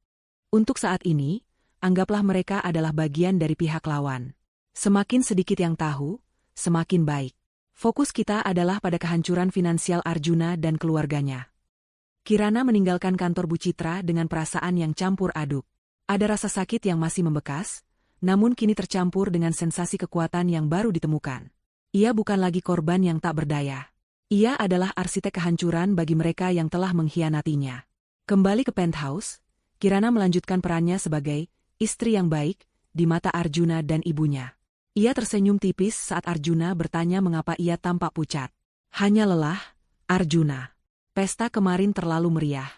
Untuk saat ini, anggaplah mereka adalah bagian dari pihak lawan. Semakin sedikit yang tahu, semakin baik. Fokus kita adalah pada kehancuran finansial Arjuna dan keluarganya. Kirana meninggalkan kantor Bu Citra dengan perasaan yang campur aduk. Ada rasa sakit yang masih membekas, namun kini tercampur dengan sensasi kekuatan yang baru ditemukan. Ia bukan lagi korban yang tak berdaya. Ia adalah arsitek kehancuran bagi mereka yang telah mengkhianatinya. Kembali ke penthouse, Kirana melanjutkan perannya sebagai istri yang baik di mata Arjuna dan ibunya. Ia tersenyum tipis saat Arjuna bertanya mengapa ia tampak pucat. Hanya lelah, Arjuna. Pesta kemarin terlalu meriah.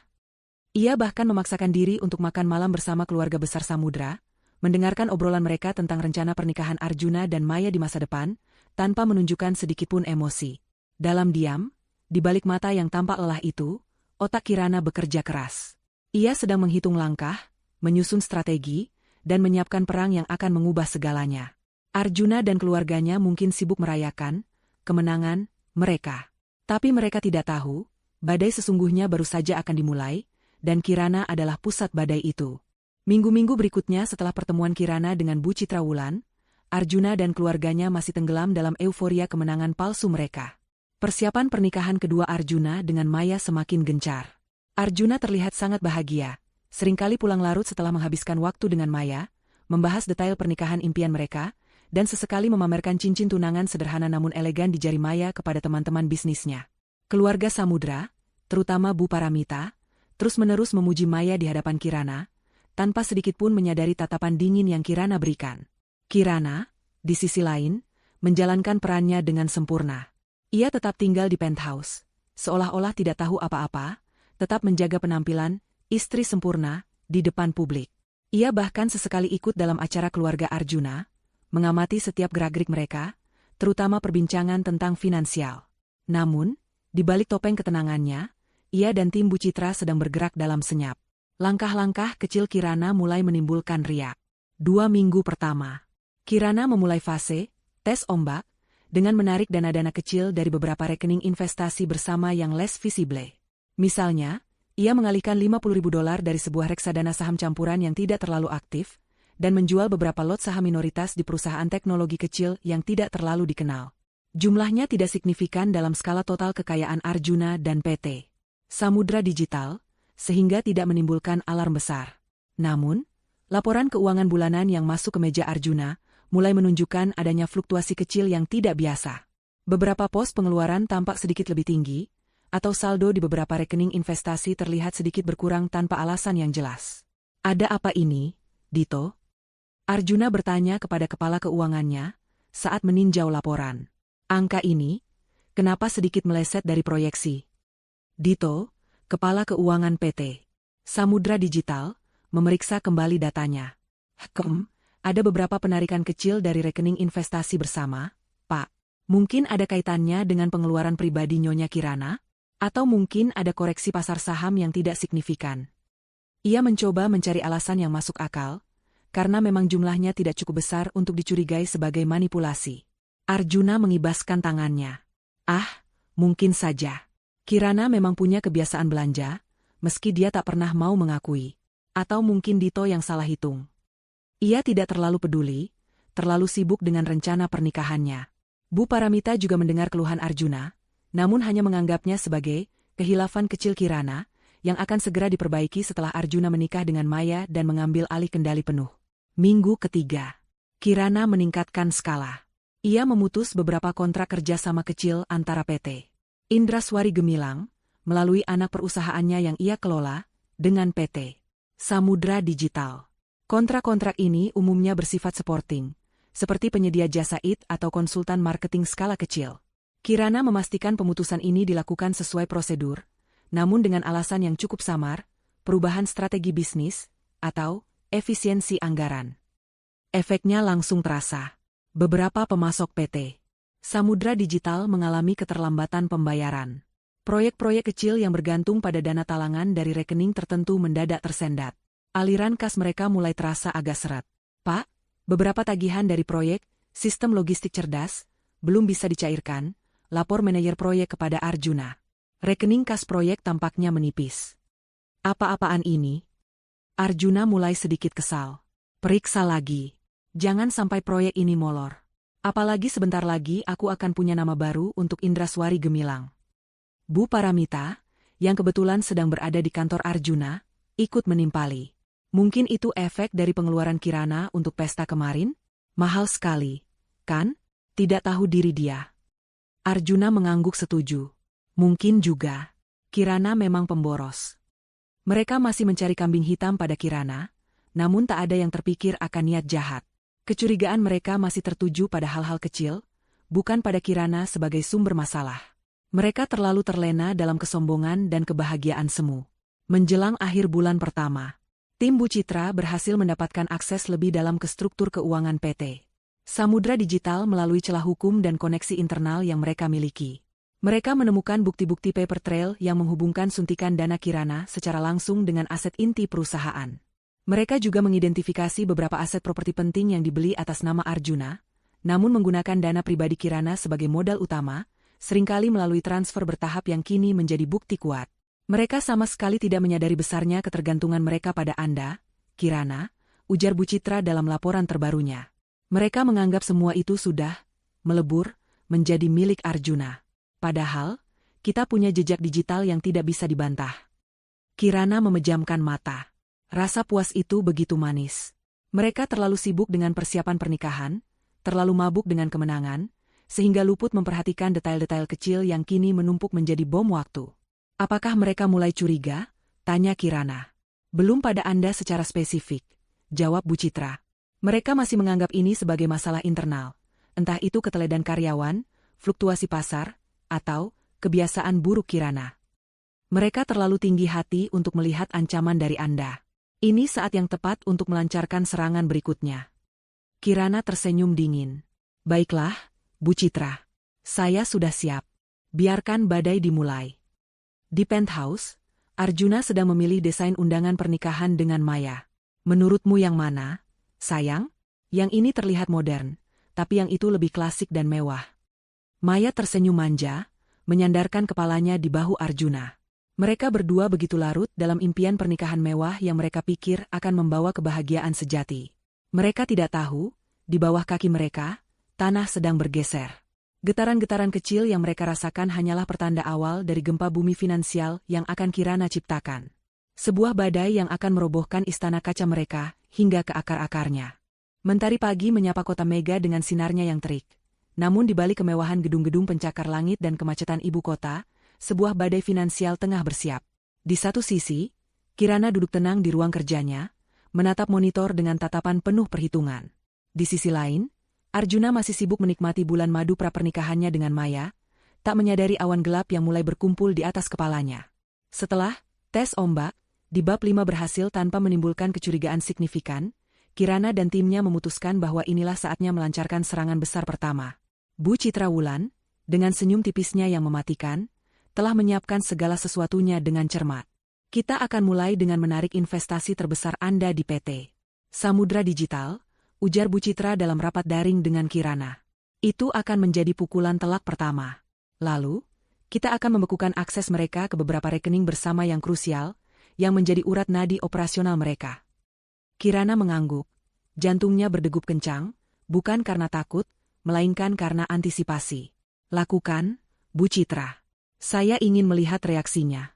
Ia bahkan memaksakan diri untuk makan malam bersama keluarga besar Samudra, mendengarkan obrolan mereka tentang rencana pernikahan Arjuna dan Maya di masa depan, tanpa menunjukkan sedikitpun emosi. Dalam diam, di balik mata yang tampak lelah itu, otak Kirana bekerja keras. Ia sedang menghitung langkah, menyusun strategi, dan menyiapkan perang yang akan mengubah segalanya. Arjuna dan keluarganya mungkin sibuk merayakan kemenangan mereka. Tapi mereka tidak tahu Badai sesungguhnya baru saja akan dimulai, dan Kirana adalah pusat badai itu. Minggu-minggu berikutnya setelah pertemuan Kirana dengan Bu Citra Wulan, Arjuna dan keluarganya masih tenggelam dalam euforia kemenangan palsu mereka. Persiapan pernikahan kedua Arjuna dengan Maya semakin gencar. Arjuna terlihat sangat bahagia, seringkali pulang larut setelah menghabiskan waktu dengan Maya, membahas detail pernikahan impian mereka, dan sesekali memamerkan cincin tunangan sederhana namun elegan di jari Maya kepada teman-teman bisnisnya. Keluarga Samudra, terutama Bu Paramita, terus-menerus memuji Maya di hadapan Kirana, tanpa sedikitpun menyadari tatapan dingin yang Kirana berikan. Kirana, di sisi lain, menjalankan perannya dengan sempurna. Ia tetap tinggal di penthouse, seolah-olah tidak tahu apa-apa, tetap menjaga penampilan, istri sempurna, di depan publik. Ia bahkan sesekali ikut dalam acara keluarga Arjuna, mengamati setiap gerak-gerik mereka, terutama perbincangan tentang finansial. Namun, di balik topeng ketenangannya, ia dan tim Bu Citra sedang bergerak dalam senyap. Langkah-langkah kecil Kirana mulai menimbulkan riak. 2 minggu pertama, Kirana memulai fase tes ombak dengan menarik dana-dana kecil dari beberapa rekening investasi bersama yang less visible. Misalnya, ia mengalihkan $50.000 dari sebuah reksadana saham campuran yang tidak terlalu aktif, dan menjual beberapa lot saham minoritas di perusahaan teknologi kecil yang tidak terlalu dikenal. Jumlahnya tidak signifikan dalam skala total kekayaan Arjuna dan PT Samudra Digital, sehingga tidak menimbulkan alarm besar. Namun, laporan keuangan bulanan yang masuk ke meja Arjuna mulai menunjukkan adanya fluktuasi kecil yang tidak biasa. Beberapa pos pengeluaran tampak sedikit lebih tinggi, atau saldo di beberapa rekening investasi terlihat sedikit berkurang tanpa alasan yang jelas. Ada apa ini, Dito? Arjuna bertanya kepada kepala keuangannya saat meninjau laporan. Angka ini, kenapa sedikit meleset dari proyeksi? Dito, kepala keuangan PT Samudra Digital, memeriksa kembali datanya. Ada beberapa penarikan kecil dari rekening investasi bersama, Pak. Mungkin ada kaitannya dengan pengeluaran pribadi Nyonya Kirana? Atau mungkin ada koreksi pasar saham yang tidak signifikan? Ia mencoba mencari alasan yang masuk akal, karena memang jumlahnya tidak cukup besar untuk dicurigai sebagai manipulasi. Arjuna mengibaskan tangannya. Mungkin saja. Kirana memang punya kebiasaan belanja, meski dia tak pernah mau mengakui. Atau mungkin Dito yang salah hitung. Ia tidak terlalu peduli, terlalu sibuk dengan rencana pernikahannya. Bu Paramita juga mendengar keluhan Arjuna, namun hanya menganggapnya sebagai kehilafan kecil Kirana, yang akan segera diperbaiki setelah Arjuna menikah dengan Maya dan mengambil alih kendali penuh. Minggu ketiga, Kirana meningkatkan skala. Ia memutus beberapa kontrak kerjasama kecil antara PT Indraswari Gemilang, melalui anak perusahaannya yang ia kelola, dengan PT Samudra Digital. Kontrak-kontrak ini umumnya bersifat supporting, seperti penyedia jasa IT atau konsultan marketing skala kecil. Kirana memastikan pemutusan ini dilakukan sesuai prosedur, namun dengan alasan yang cukup samar, perubahan strategi bisnis, atau efisiensi anggaran. Efeknya langsung terasa. Beberapa pemasok PT Samudra Digital mengalami keterlambatan pembayaran. Proyek-proyek kecil yang bergantung pada dana talangan dari rekening tertentu mendadak tersendat. Aliran kas mereka mulai terasa agak seret. Pak, beberapa tagihan dari proyek sistem logistik cerdas belum bisa dicairkan, lapor manajer proyek kepada Arjuna. Rekening kas proyek tampaknya menipis. Apa-apaan ini? Arjuna mulai sedikit kesal. Periksa lagi. Jangan sampai proyek ini molor. Apalagi sebentar lagi aku akan punya nama baru untuk Indraswari Gemilang. Bu Paramita, yang kebetulan sedang berada di kantor Arjuna, ikut menimpali. Mungkin itu efek dari pengeluaran Kirana untuk pesta kemarin? Mahal sekali, kan? Tidak tahu diri dia. Arjuna mengangguk setuju. Mungkin juga. Kirana memang pemboros. Mereka masih mencari kambing hitam pada Kirana, namun tak ada yang terpikir akan niat jahat. Kecurigaan mereka masih tertuju pada hal-hal kecil, bukan pada Kirana sebagai sumber masalah. Mereka terlalu terlena dalam kesombongan dan kebahagiaan semu. Menjelang akhir bulan pertama, tim Bu Citra berhasil mendapatkan akses lebih dalam ke struktur keuangan PT Samudra Digital melalui celah hukum dan koneksi internal yang mereka miliki. Mereka menemukan bukti-bukti paper trail yang menghubungkan suntikan dana Kirana secara langsung dengan aset inti perusahaan. Mereka juga mengidentifikasi beberapa aset properti penting yang dibeli atas nama Arjuna, namun menggunakan dana pribadi Kirana sebagai modal utama, seringkali melalui transfer bertahap yang kini menjadi bukti kuat. Mereka sama sekali tidak menyadari besarnya ketergantungan mereka pada Anda, Kirana, ujar Bu Citra dalam laporan terbarunya. Mereka menganggap semua itu sudah melebur menjadi milik Arjuna. Padahal, kita punya jejak digital yang tidak bisa dibantah. Kirana memejamkan mata. Rasa puas itu begitu manis. Mereka terlalu sibuk dengan persiapan pernikahan, terlalu mabuk dengan kemenangan, sehingga luput memperhatikan detail-detail kecil yang kini menumpuk menjadi bom waktu. Apakah mereka mulai curiga? Tanya Kirana. Belum pada Anda secara spesifik, jawab Bu Citra. Mereka masih menganggap ini sebagai masalah internal, entah itu keteledan karyawan, fluktuasi pasar, atau kebiasaan buruk Kirana. Mereka terlalu tinggi hati untuk melihat ancaman dari Anda. Ini saat yang tepat untuk melancarkan serangan berikutnya. Kirana tersenyum dingin. Baiklah, Bu Citra. Saya sudah siap. Biarkan badai dimulai. Di penthouse, Arjuna sedang memilih desain undangan pernikahan dengan Maya. Menurutmu yang mana, sayang? Yang ini terlihat modern, tapi yang itu lebih klasik dan mewah. Maya tersenyum manja, menyandarkan kepalanya di bahu Arjuna. Mereka berdua begitu larut dalam impian pernikahan mewah yang mereka pikir akan membawa kebahagiaan sejati. Mereka tidak tahu, di bawah kaki mereka, tanah sedang bergeser. Getaran-getaran kecil yang mereka rasakan hanyalah pertanda awal dari gempa bumi finansial yang akan Kirana ciptakan. Sebuah badai yang akan merobohkan istana kaca mereka hingga ke akar-akarnya. Mentari pagi menyapa kota mega dengan sinarnya yang terik. Namun di balik kemewahan gedung-gedung pencakar langit dan kemacetan ibu kota, sebuah badai finansial tengah bersiap. Di satu sisi, Kirana duduk tenang di ruang kerjanya, menatap monitor dengan tatapan penuh perhitungan. Di sisi lain, Arjuna masih sibuk menikmati bulan madu prapernikahannya dengan Maya, tak menyadari awan gelap yang mulai berkumpul di atas kepalanya. Setelah tes ombak, di bab 5 berhasil tanpa menimbulkan kecurigaan signifikan, Kirana dan timnya memutuskan bahwa inilah saatnya melancarkan serangan besar pertama. Bu Citra Wulan, dengan senyum tipisnya yang mematikan, telah menyiapkan segala sesuatunya dengan cermat. Kita akan mulai dengan menarik investasi terbesar Anda di PT Samudra Digital, ujar Bu Citra dalam rapat daring dengan Kirana. Itu akan menjadi pukulan telak pertama. Lalu, kita akan membekukan akses mereka ke beberapa rekening bersama yang krusial, yang menjadi urat nadi operasional mereka. Kirana mengangguk. Jantungnya berdegup kencang, bukan karena takut, melainkan karena antisipasi. Lakukan, Bu Citra. Saya ingin melihat reaksinya.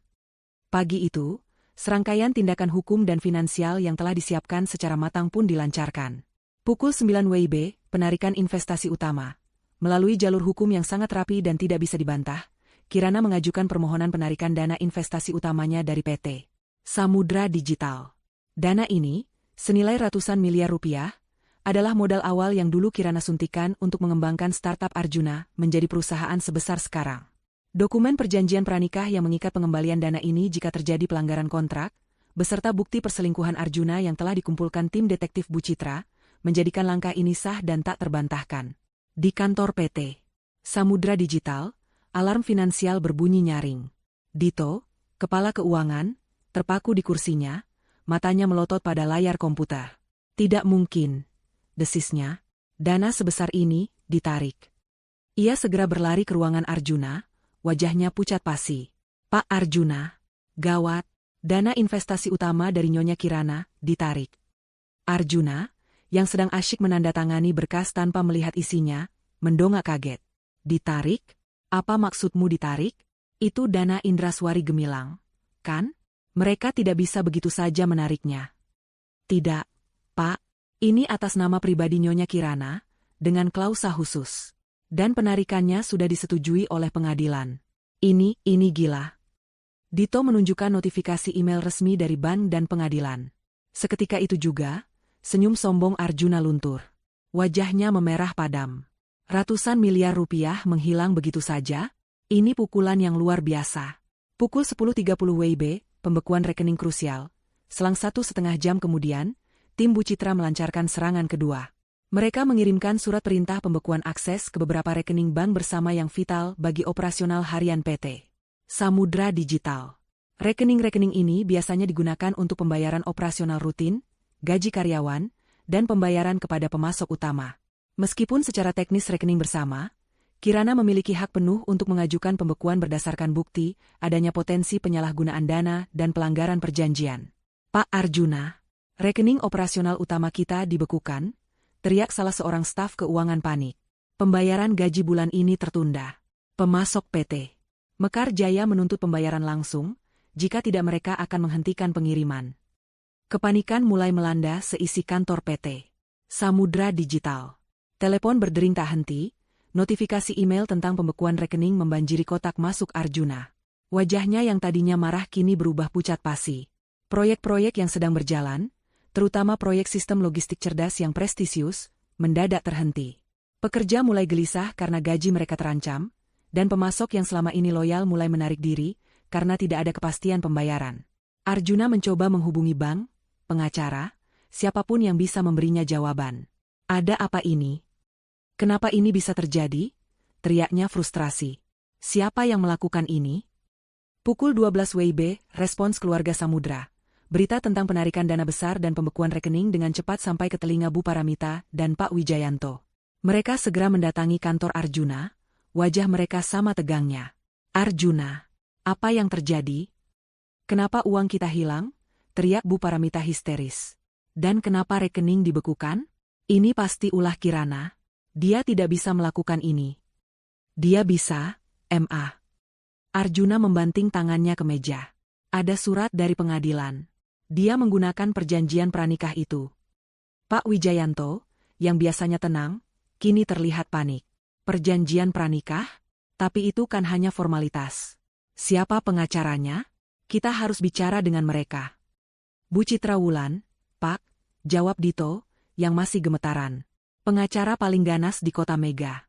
Pagi itu, serangkaian tindakan hukum dan finansial yang telah disiapkan secara matang pun dilancarkan. Pukul 9 WIB, penarikan investasi utama. Melalui jalur hukum yang sangat rapi dan tidak bisa dibantah, Kirana mengajukan permohonan penarikan dana investasi utamanya dari PT Samudra Digital. Dana ini, senilai ratusan miliar rupiah, adalah modal awal yang dulu Kirana suntikan untuk mengembangkan startup Arjuna menjadi perusahaan sebesar sekarang. Dokumen perjanjian pranikah yang mengikat pengembalian dana ini jika terjadi pelanggaran kontrak, beserta bukti perselingkuhan Arjuna yang telah dikumpulkan tim detektif Bu Citra, menjadikan langkah ini sah dan tak terbantahkan. Di kantor PT Samudra Digital, alarm finansial berbunyi nyaring. Dito, kepala keuangan, terpaku di kursinya, matanya melotot pada layar komputer. Tidak mungkin, desisnya, dana sebesar ini ditarik. Ia segera berlari ke ruangan Arjuna, wajahnya pucat pasi. Pak Arjuna, gawat, dana investasi utama dari Nyonya Kirana ditarik. Arjuna, yang sedang asyik menandatangani berkas tanpa melihat isinya, mendongak kaget. Ditarik? Apa maksudmu ditarik? Itu dana Indraswari Gemilang, kan? Mereka tidak bisa begitu saja menariknya. Tidak, Pak. Ini atas nama pribadi Nyonya Kirana, dengan klausa khusus. Dan penarikannya sudah disetujui oleh pengadilan. Ini gila. Dito menunjukkan notifikasi email resmi dari bank dan pengadilan. Seketika itu juga, senyum sombong Arjuna luntur. Wajahnya memerah padam. Ratusan miliar rupiah menghilang begitu saja? Ini pukulan yang luar biasa. Pukul 10.30 WIB, pembekuan rekening krusial. Selang 1,5 jam kemudian, tim Bu Citra melancarkan serangan kedua. Mereka mengirimkan surat perintah pembekuan akses ke beberapa rekening bank bersama yang vital bagi operasional harian PT Samudra Digital. Rekening-rekening ini biasanya digunakan untuk pembayaran operasional rutin, gaji karyawan, dan pembayaran kepada pemasok utama. Meskipun secara teknis rekening bersama, Kirana memiliki hak penuh untuk mengajukan pembekuan berdasarkan bukti, adanya potensi penyalahgunaan dana dan pelanggaran perjanjian. Pak Arjuna, rekening operasional utama kita dibekukan, teriak salah seorang staf keuangan panik. Pembayaran gaji bulan ini tertunda. Pemasok PT Mekar Jaya menuntut pembayaran langsung, jika tidak mereka akan menghentikan pengiriman. Kepanikan mulai melanda seisi kantor PT Samudra Digital. Telepon berdering tak henti, notifikasi email tentang pembekuan rekening membanjiri kotak masuk Arjuna. Wajahnya yang tadinya marah kini berubah pucat pasi. Proyek-proyek yang sedang berjalan, terutama proyek sistem logistik cerdas yang prestisius, mendadak terhenti. Pekerja mulai gelisah karena gaji mereka terancam, dan pemasok yang selama ini loyal mulai menarik diri karena tidak ada kepastian pembayaran. Arjuna mencoba menghubungi bank, pengacara, siapapun yang bisa memberinya jawaban. Ada apa ini? Kenapa ini bisa terjadi? Teriaknya frustrasi. Siapa yang melakukan ini? Pukul 12 WIB, respons keluarga Samudra. Berita tentang penarikan dana besar dan pembekuan rekening dengan cepat sampai ke telinga Bu Paramita dan Pak Wijayanto. Mereka segera mendatangi kantor Arjuna, wajah mereka sama tegangnya. Arjuna, apa yang terjadi? Kenapa uang kita hilang? Teriak Bu Paramita histeris. Dan kenapa rekening dibekukan? Ini pasti ulah Kirana. Dia tidak bisa melakukan ini. Dia bisa, MA. Arjuna membanting tangannya ke meja. Ada surat dari pengadilan. Dia menggunakan perjanjian pranikah itu. Pak Wijayanto, yang biasanya tenang, kini terlihat panik. Perjanjian pranikah? Tapi itu kan hanya formalitas. Siapa pengacaranya? Kita harus bicara dengan mereka. Bu Citra Wulan, Pak, jawab Dito, yang masih gemetaran. Pengacara paling ganas di kota Mega.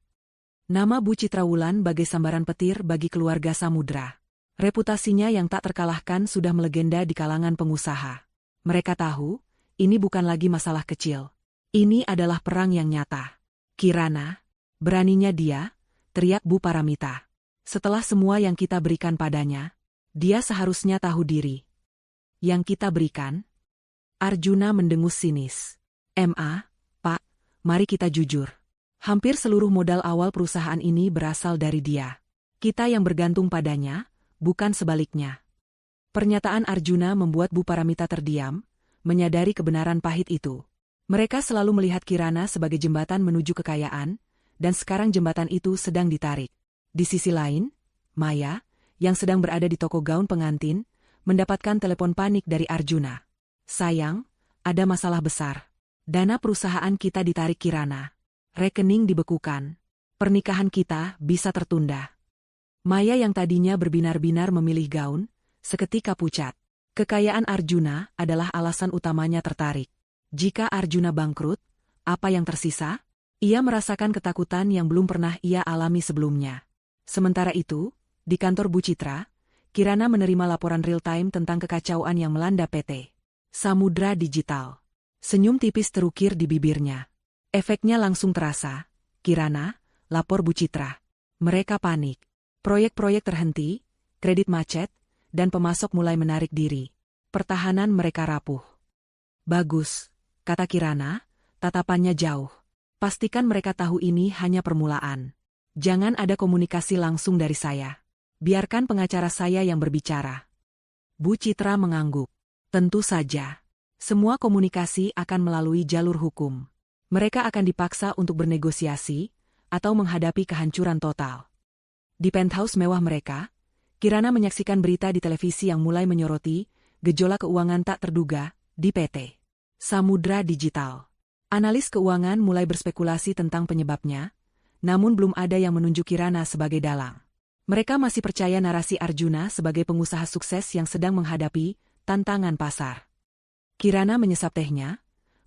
Nama Bu Citra Wulan bagai sambaran petir bagi keluarga Samudra. Reputasinya yang tak terkalahkan sudah melegenda di kalangan pengusaha. Mereka tahu, ini bukan lagi masalah kecil. Ini adalah perang yang nyata. Kirana, beraninya dia, teriak Bu Paramita. Setelah semua yang kita berikan padanya, dia seharusnya tahu diri. Yang kita berikan? Arjuna mendengus sinis. MA, Pak, mari kita jujur. Hampir seluruh modal awal perusahaan ini berasal dari dia. Kita yang bergantung padanya, bukan sebaliknya. Pernyataan Arjuna membuat Bu Paramita terdiam, menyadari kebenaran pahit itu. Mereka selalu melihat Kirana sebagai jembatan menuju kekayaan, dan sekarang jembatan itu sedang ditarik. Di sisi lain, Maya, yang sedang berada di toko gaun pengantin, mendapatkan telepon panik dari Arjuna. Sayang, ada masalah besar. Dana perusahaan kita ditarik Kirana. Rekening dibekukan. Pernikahan kita bisa tertunda. Maya yang tadinya berbinar-binar memilih gaun, seketika pucat. Kekayaan Arjuna adalah alasan utamanya tertarik. Jika Arjuna bangkrut, apa yang tersisa? Ia merasakan ketakutan yang belum pernah ia alami sebelumnya. Sementara itu, di kantor Bu Citra, Kirana menerima laporan real-time tentang kekacauan yang melanda PT Samudra Digital. Senyum tipis terukir di bibirnya. Efeknya langsung terasa. Kirana, lapor Bu Citra. Mereka panik. Proyek-proyek terhenti, kredit macet, dan pemasok mulai menarik diri. Pertahanan mereka rapuh. Bagus, kata Kirana, tatapannya jauh. Pastikan mereka tahu ini hanya permulaan. Jangan ada komunikasi langsung dari saya. Biarkan pengacara saya yang berbicara. Bu Citra mengangguk. Tentu saja. Semua komunikasi akan melalui jalur hukum. Mereka akan dipaksa untuk bernegosiasi, atau menghadapi kehancuran total. Di penthouse mewah mereka, Kirana menyaksikan berita di televisi yang mulai menyoroti gejolak keuangan tak terduga di PT Samudra Digital. Analis keuangan mulai berspekulasi tentang penyebabnya, namun belum ada yang menunjuk Kirana sebagai dalang. Mereka masih percaya narasi Arjuna sebagai pengusaha sukses yang sedang menghadapi tantangan pasar. Kirana menyesap tehnya,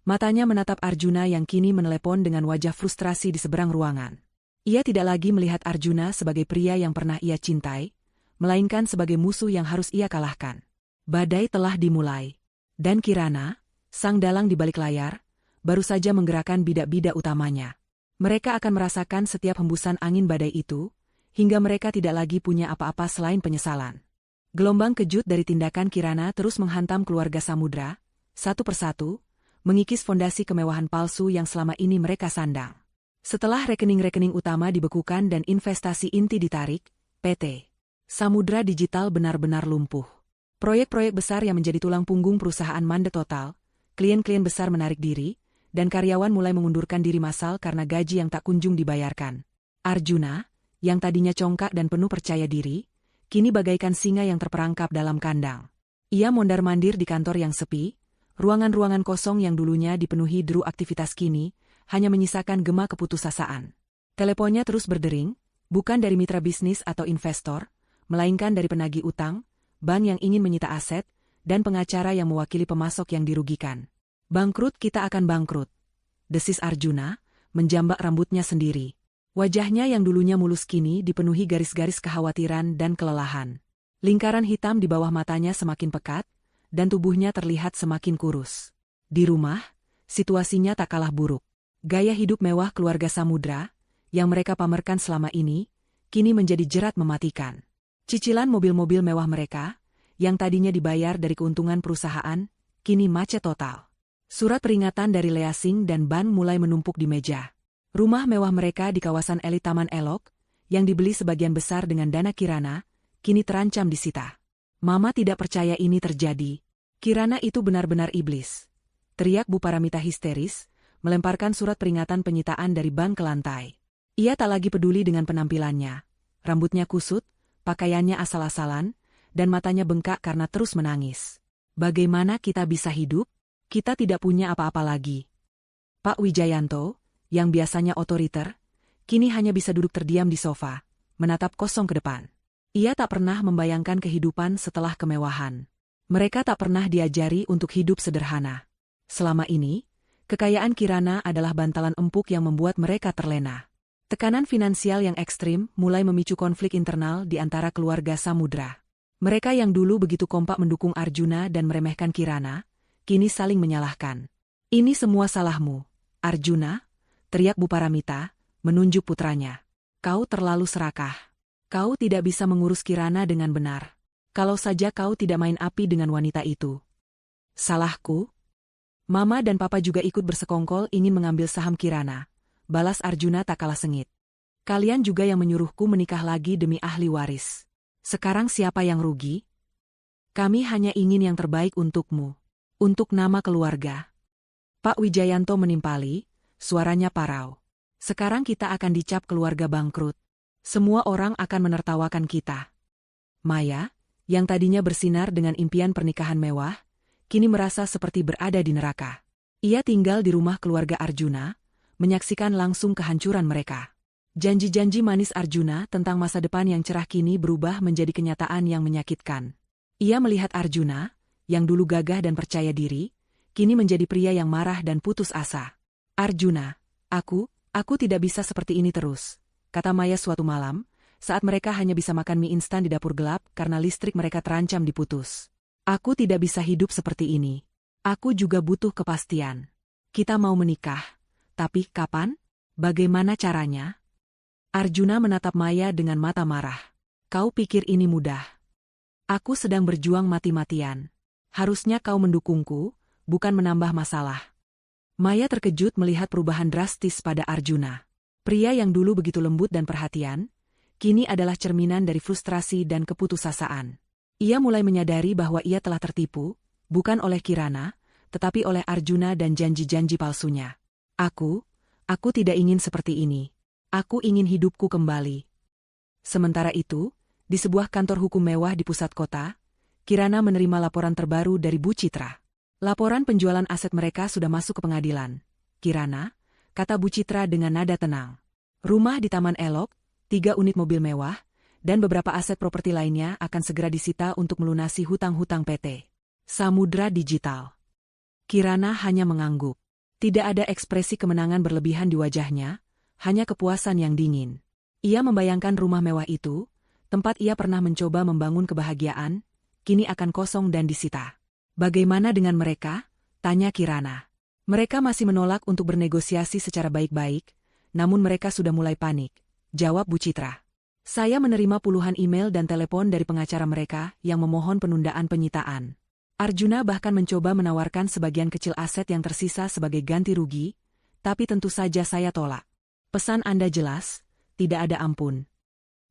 matanya menatap Arjuna yang kini menelepon dengan wajah frustrasi di seberang ruangan. Ia tidak lagi melihat Arjuna sebagai pria yang pernah ia cintai, melainkan sebagai musuh yang harus ia kalahkan. Badai telah dimulai. Dan Kirana, sang dalang di balik layar, baru saja menggerakkan bidak-bidak utamanya. Mereka akan merasakan setiap hembusan angin badai itu, hingga mereka tidak lagi punya apa-apa selain penyesalan. Gelombang kejut dari tindakan Kirana terus menghantam keluarga Samudra, satu persatu, mengikis fondasi kemewahan palsu yang selama ini mereka sandang. Setelah rekening-rekening utama dibekukan dan investasi inti ditarik, PT Samudra Digital benar-benar lumpuh. Proyek-proyek besar yang menjadi tulang punggung perusahaan mandek total, klien-klien besar menarik diri, dan karyawan mulai mengundurkan diri massal karena gaji yang tak kunjung dibayarkan. Arjuna, yang tadinya congkak dan penuh percaya diri, kini bagaikan singa yang terperangkap dalam kandang. Ia mondar-mandir di kantor yang sepi, ruangan-ruangan kosong yang dulunya dipenuhi deru aktivitas kini, hanya menyisakan gema keputusasaan. Teleponnya terus berdering, bukan dari mitra bisnis atau investor, melainkan dari penagih utang, bank yang ingin menyita aset, dan pengacara yang mewakili pemasok yang dirugikan. Bangkrut, kita akan bangkrut, desis Arjuna, menjambak rambutnya sendiri. Wajahnya yang dulunya mulus kini dipenuhi garis-garis kekhawatiran dan kelelahan. Lingkaran hitam di bawah matanya semakin pekat, dan tubuhnya terlihat semakin kurus. Di rumah, situasinya tak kalah buruk. Gaya hidup mewah keluarga Samudra, yang mereka pamerkan selama ini, kini menjadi jerat mematikan. Cicilan mobil-mobil mewah mereka, yang tadinya dibayar dari keuntungan perusahaan, kini macet total. Surat peringatan dari leasing dan ban mulai menumpuk di meja. Rumah mewah mereka di kawasan elit Taman Elok, yang dibeli sebagian besar dengan dana Kirana, kini terancam disita. Mama tidak percaya ini terjadi. Kirana itu benar-benar iblis. Teriak Bu Paramita histeris, melemparkan surat peringatan penyitaan dari bank ke lantai. Ia tak lagi peduli dengan penampilannya. Rambutnya kusut, pakaiannya asal-asalan, dan matanya bengkak karena terus menangis. Bagaimana kita bisa hidup? Kita tidak punya apa-apa lagi. Pak Wijayanto, yang biasanya otoriter, kini hanya bisa duduk terdiam di sofa, menatap kosong ke depan. Ia tak pernah membayangkan kehidupan setelah kemewahan. Mereka tak pernah diajari untuk hidup sederhana. Selama ini, kekayaan Kirana adalah bantalan empuk yang membuat mereka terlena. Tekanan finansial yang ekstrim mulai memicu konflik internal di antara keluarga Samudra. Mereka yang dulu begitu kompak mendukung Arjuna dan meremehkan Kirana, kini saling menyalahkan. Ini semua salahmu, Arjuna, teriak Bu Paramita, menunjuk putranya. Kau terlalu serakah. Kau tidak bisa mengurus Kirana dengan benar. Kalau saja kau tidak main api dengan wanita itu. Salahku? Mama dan Papa juga ikut bersekongkol ingin mengambil saham Kirana. Balas Arjuna tak kalah sengit. Kalian juga yang menyuruhku menikah lagi demi ahli waris. Sekarang siapa yang rugi? Kami hanya ingin yang terbaik untukmu. Untuk nama keluarga. Pak Wijayanto menimpali, suaranya parau. Sekarang kita akan dicap keluarga bangkrut. Semua orang akan menertawakan kita. Maya, yang tadinya bersinar dengan impian pernikahan mewah, kini merasa seperti berada di neraka. Ia tinggal di rumah keluarga Arjuna, menyaksikan langsung kehancuran mereka. Janji-janji manis Arjuna tentang masa depan yang cerah kini berubah menjadi kenyataan yang menyakitkan. Ia melihat Arjuna, yang dulu gagah dan percaya diri, kini menjadi pria yang marah dan putus asa. Arjuna, aku tidak bisa seperti ini terus, kata Maya suatu malam, saat mereka hanya bisa makan mie instan di dapur gelap karena listrik mereka terancam diputus. Aku tidak bisa hidup seperti ini. Aku juga butuh kepastian. Kita mau menikah, tapi kapan? Bagaimana caranya? Arjuna menatap Maya dengan mata marah. Kau pikir ini mudah? Aku sedang berjuang mati-matian. Harusnya kau mendukungku, bukan menambah masalah. Maya terkejut melihat perubahan drastis pada Arjuna. Pria yang dulu begitu lembut dan perhatian, kini adalah cerminan dari frustrasi dan keputusasaan. Ia mulai menyadari bahwa ia telah tertipu, bukan oleh Kirana, tetapi oleh Arjuna dan janji-janji palsunya. Aku tidak ingin seperti ini. Aku ingin hidupku kembali. Sementara itu, di sebuah kantor hukum mewah di pusat kota, Kirana menerima laporan terbaru dari Bu Citra. Laporan penjualan aset mereka sudah masuk ke pengadilan. Kirana, kata Bu Citra dengan nada tenang. Rumah di Taman Elok, 3 unit mobil mewah, dan beberapa aset properti lainnya akan segera disita untuk melunasi hutang-hutang PT Samudra Digital. Kirana hanya mengangguk. Tidak ada ekspresi kemenangan berlebihan di wajahnya, hanya kepuasan yang dingin. Ia membayangkan rumah mewah itu, tempat ia pernah mencoba membangun kebahagiaan, kini akan kosong dan disita. Bagaimana dengan mereka? Tanya Kirana. Mereka masih menolak untuk bernegosiasi secara baik-baik, namun mereka sudah mulai panik, jawab Bu Citra. Saya menerima puluhan email dan telepon dari pengacara mereka yang memohon penundaan penyitaan. Arjuna bahkan mencoba menawarkan sebagian kecil aset yang tersisa sebagai ganti rugi, tapi tentu saja saya tolak. Pesan Anda jelas, tidak ada ampun.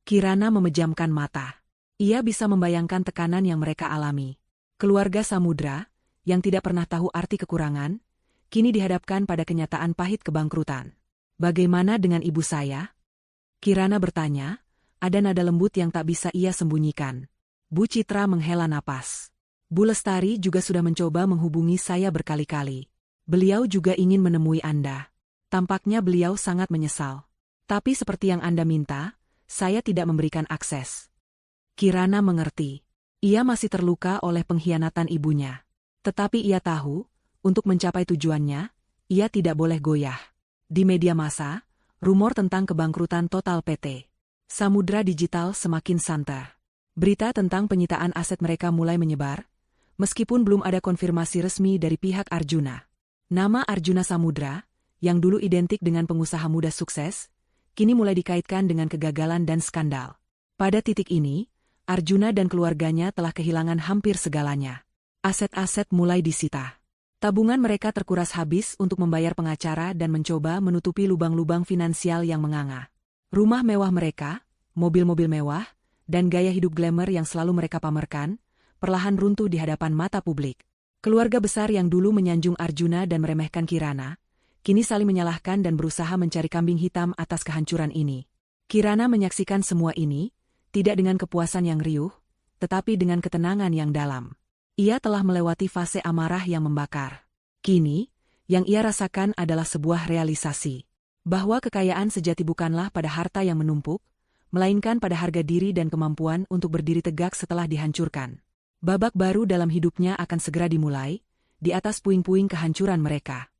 Kirana memejamkan mata. Ia bisa membayangkan tekanan yang mereka alami. Keluarga Samudra, yang tidak pernah tahu arti kekurangan, kini dihadapkan pada kenyataan pahit kebangkrutan. Bagaimana dengan ibu saya? Kirana bertanya, ada nada lembut yang tak bisa ia sembunyikan. Bu Citra menghela napas. Bu Lestari juga sudah mencoba menghubungi saya berkali-kali. Beliau juga ingin menemui Anda. Tampaknya beliau sangat menyesal. Tapi seperti yang Anda minta, saya tidak memberikan akses. Kirana mengerti. Ia masih terluka oleh pengkhianatan ibunya. Tetapi ia tahu, untuk mencapai tujuannya, ia tidak boleh goyah. Di media massa, rumor tentang kebangkrutan total PT Samudra Digital semakin santer. Berita tentang penyitaan aset mereka mulai menyebar, meskipun belum ada konfirmasi resmi dari pihak Arjuna. Nama Arjuna Samudra, yang dulu identik dengan pengusaha muda sukses, kini mulai dikaitkan dengan kegagalan dan skandal. Pada titik ini, Arjuna dan keluarganya telah kehilangan hampir segalanya. Aset-aset mulai disita. Tabungan mereka terkuras habis untuk membayar pengacara dan mencoba menutupi lubang-lubang finansial yang menganga. Rumah mewah mereka, mobil-mobil mewah, dan gaya hidup glamour yang selalu mereka pamerkan, perlahan runtuh di hadapan mata publik. Keluarga besar yang dulu menyanjung Arjuna dan meremehkan Kirana, kini saling menyalahkan dan berusaha mencari kambing hitam atas kehancuran ini. Kirana menyaksikan semua ini, tidak dengan kepuasan yang riuh, tetapi dengan ketenangan yang dalam. Ia telah melewati fase amarah yang membakar. Kini, yang ia rasakan adalah sebuah realisasi. Bahwa kekayaan sejati bukanlah pada harta yang menumpuk, melainkan pada harga diri dan kemampuan untuk berdiri tegak setelah dihancurkan. Babak baru dalam hidupnya akan segera dimulai, di atas puing-puing kehancuran mereka.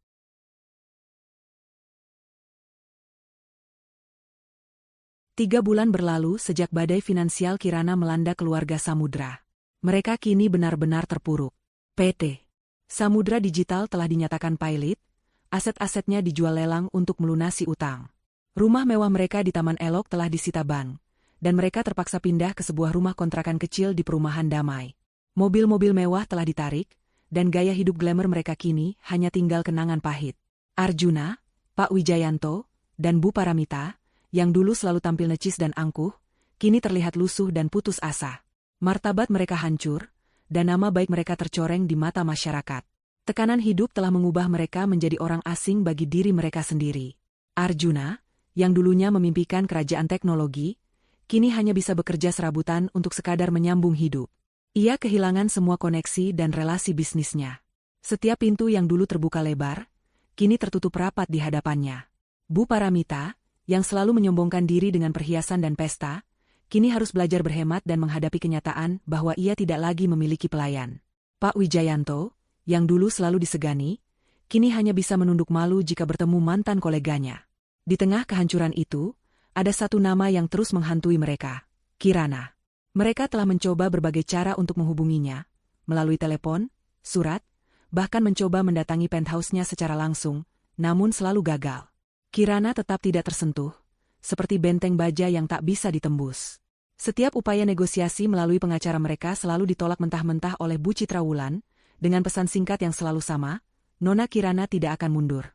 3 bulan berlalu sejak badai finansial Kirana melanda keluarga Samudra. Mereka kini benar-benar terpuruk. PT Samudra Digital telah dinyatakan pailit, aset-asetnya dijual lelang untuk melunasi utang. Rumah mewah mereka di Taman Elok telah disita bank, dan mereka terpaksa pindah ke sebuah rumah kontrakan kecil di perumahan Damai. Mobil-mobil mewah telah ditarik, dan gaya hidup glamour mereka kini hanya tinggal kenangan pahit. Arjuna, Pak Wijayanto, dan Bu Paramita, yang dulu selalu tampil necis dan angkuh, kini terlihat lusuh dan putus asa. Martabat mereka hancur, dan nama baik mereka tercoreng di mata masyarakat. Tekanan hidup telah mengubah mereka menjadi orang asing bagi diri mereka sendiri. Arjuna, yang dulunya memimpikan kerajaan teknologi, kini hanya bisa bekerja serabutan untuk sekadar menyambung hidup. Ia kehilangan semua koneksi dan relasi bisnisnya. Setiap pintu yang dulu terbuka lebar, kini tertutup rapat di hadapannya. Bu Paramita, yang selalu menyombongkan diri dengan perhiasan dan pesta, kini harus belajar berhemat dan menghadapi kenyataan bahwa ia tidak lagi memiliki pelayan. Pak Wijayanto, yang dulu selalu disegani, kini hanya bisa menunduk malu jika bertemu mantan koleganya. Di tengah kehancuran itu, ada satu nama yang terus menghantui mereka, Kirana. Mereka telah mencoba berbagai cara untuk menghubunginya, melalui telepon, surat, bahkan mencoba mendatangi penthouse-nya secara langsung, namun selalu gagal. Kirana tetap tidak tersentuh, seperti benteng baja yang tak bisa ditembus. Setiap upaya negosiasi melalui pengacara mereka selalu ditolak mentah-mentah oleh Bu Citra Wulan, dengan pesan singkat yang selalu sama, Nona Kirana tidak akan mundur.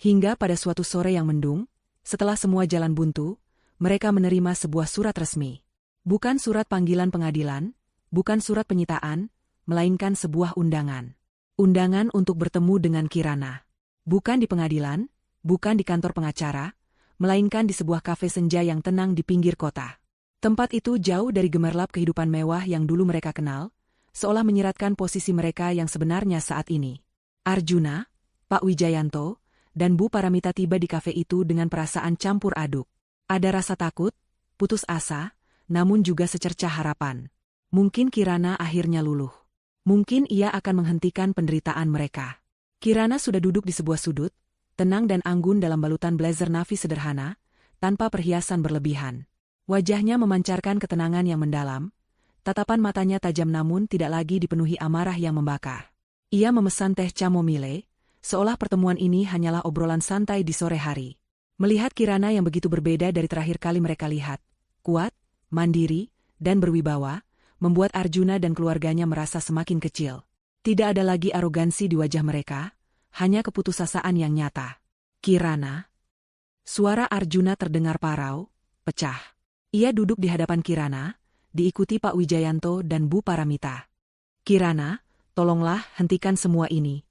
Hingga pada suatu sore yang mendung, setelah semua jalan buntu, mereka menerima sebuah surat resmi. Bukan surat panggilan pengadilan, bukan surat penyitaan, melainkan sebuah undangan. Undangan untuk bertemu dengan Kirana. Bukan di pengadilan, bukan di kantor pengacara, melainkan di sebuah kafe senja yang tenang di pinggir kota. Tempat itu jauh dari gemerlap kehidupan mewah yang dulu mereka kenal, seolah menyiratkan posisi mereka yang sebenarnya saat ini. Arjuna, Pak Wijayanto, dan Bu Paramita tiba di kafe itu dengan perasaan campur aduk. Ada rasa takut, putus asa, namun juga secercah harapan. Mungkin Kirana akhirnya luluh. Mungkin ia akan menghentikan penderitaan mereka. Kirana sudah duduk di sebuah sudut, tenang dan anggun dalam balutan blazer navy sederhana, tanpa perhiasan berlebihan. Wajahnya memancarkan ketenangan yang mendalam, tatapan matanya tajam namun tidak lagi dipenuhi amarah yang membakar. Ia memesan teh chamomile, seolah pertemuan ini hanyalah obrolan santai di sore hari. Melihat Kirana yang begitu berbeda dari terakhir kali mereka lihat, kuat, mandiri, dan berwibawa, membuat Arjuna dan keluarganya merasa semakin kecil. Tidak ada lagi arogansi di wajah mereka, hanya keputusasaan yang nyata. Kirana, Suara Arjuna terdengar parau, pecah. Ia duduk di hadapan Kirana, diikuti Pak Wijayanto dan Bu Paramita. Kirana, tolonglah hentikan semua ini.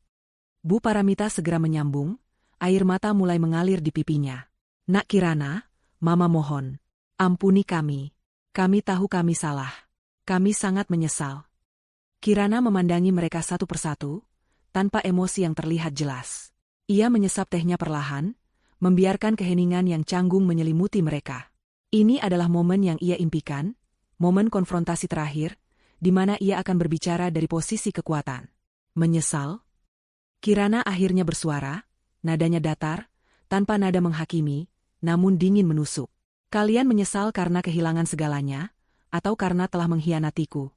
Bu Paramita segera menyambung, air mata mulai mengalir di pipinya. Nak Kirana, Mama mohon. Ampuni kami. Kami tahu kami salah. Kami sangat menyesal. Kirana memandangi mereka satu persatu, tanpa emosi yang terlihat jelas. Ia menyesap tehnya perlahan, membiarkan keheningan yang canggung menyelimuti mereka. Ini adalah momen yang ia impikan, momen konfrontasi terakhir, di mana ia akan berbicara dari posisi kekuatan. Menyesal? Kirana akhirnya bersuara, nadanya datar, tanpa nada menghakimi, namun dingin menusuk. Kalian menyesal karena kehilangan segalanya, atau karena telah mengkhianatiku?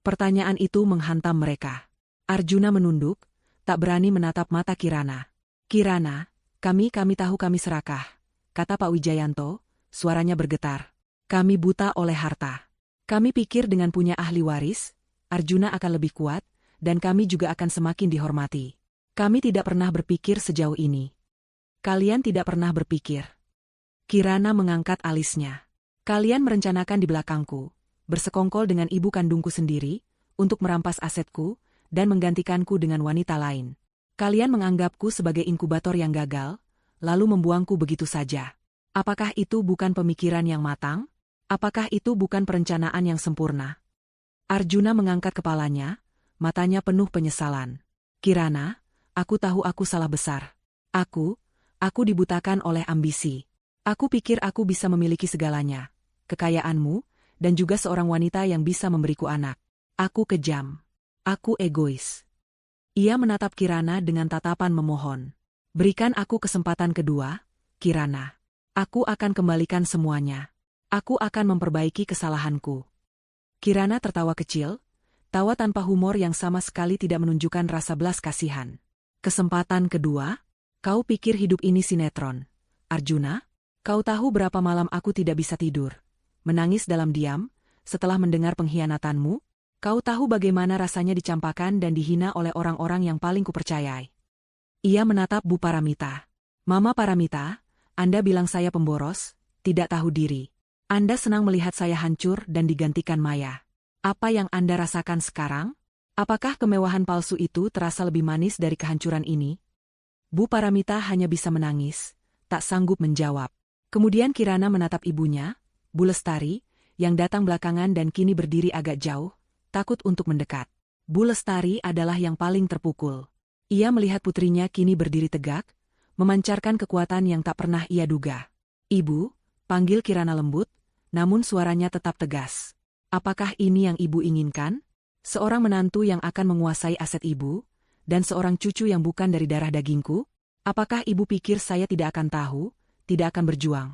Pertanyaan itu menghantam mereka. Arjuna menunduk, tak berani menatap mata Kirana. Kirana, kami tahu kami serakah, kata Pak Wijayanto, suaranya bergetar. Kami buta oleh harta. Kami pikir dengan punya ahli waris, Arjuna akan lebih kuat, dan kami juga akan semakin dihormati. Kami tidak pernah berpikir sejauh ini. Kalian tidak pernah berpikir. Kirana mengangkat alisnya. Kalian merencanakan di belakangku, bersekongkol dengan ibu kandungku sendiri, untuk merampas asetku, dan menggantikanku dengan wanita lain. Kalian menganggapku sebagai inkubator yang gagal, lalu membuangku begitu saja. Apakah itu bukan pemikiran yang matang? Apakah itu bukan perencanaan yang sempurna? Arjuna mengangkat kepalanya, matanya penuh penyesalan. Kirana, aku tahu aku salah besar. Aku dibutakan oleh ambisi. Aku pikir aku bisa memiliki segalanya, kekayaanmu, dan juga seorang wanita yang bisa memberiku anak. Aku kejam. Aku egois. Ia menatap Kirana dengan tatapan memohon. Berikan aku kesempatan kedua, Kirana. Aku akan kembalikan semuanya. Aku akan memperbaiki kesalahanku. Kirana tertawa kecil, tawa tanpa humor yang sama sekali tidak menunjukkan rasa belas kasihan. Kesempatan kedua? Kau pikir hidup ini sinetron? Arjuna, kau tahu berapa malam aku tidak bisa tidur, menangis dalam diam, setelah mendengar pengkhianatanmu? Kau tahu bagaimana rasanya dicampakan dan dihina oleh orang-orang yang paling kupercayai. Ia menatap Bu Paramita. Mama Paramita, Anda bilang saya pemboros, tidak tahu diri. Anda senang melihat saya hancur dan digantikan Maya. Apa yang Anda rasakan sekarang? Apakah kemewahan palsu itu terasa lebih manis dari kehancuran ini? Bu Paramita hanya bisa menangis, tak sanggup menjawab. Kemudian Kirana menatap ibunya, Bu Lestari, yang datang belakangan dan kini berdiri agak jauh, takut untuk mendekat. Bu Lestari adalah yang paling terpukul. Ia melihat putrinya kini berdiri tegak, memancarkan kekuatan yang tak pernah ia duga. Ibu, panggil Kirana lembut, namun suaranya tetap tegas. Apakah ini yang ibu inginkan? Seorang menantu yang akan menguasai aset ibu, dan seorang cucu yang bukan dari darah dagingku? Apakah ibu pikir saya tidak akan tahu, tidak akan berjuang?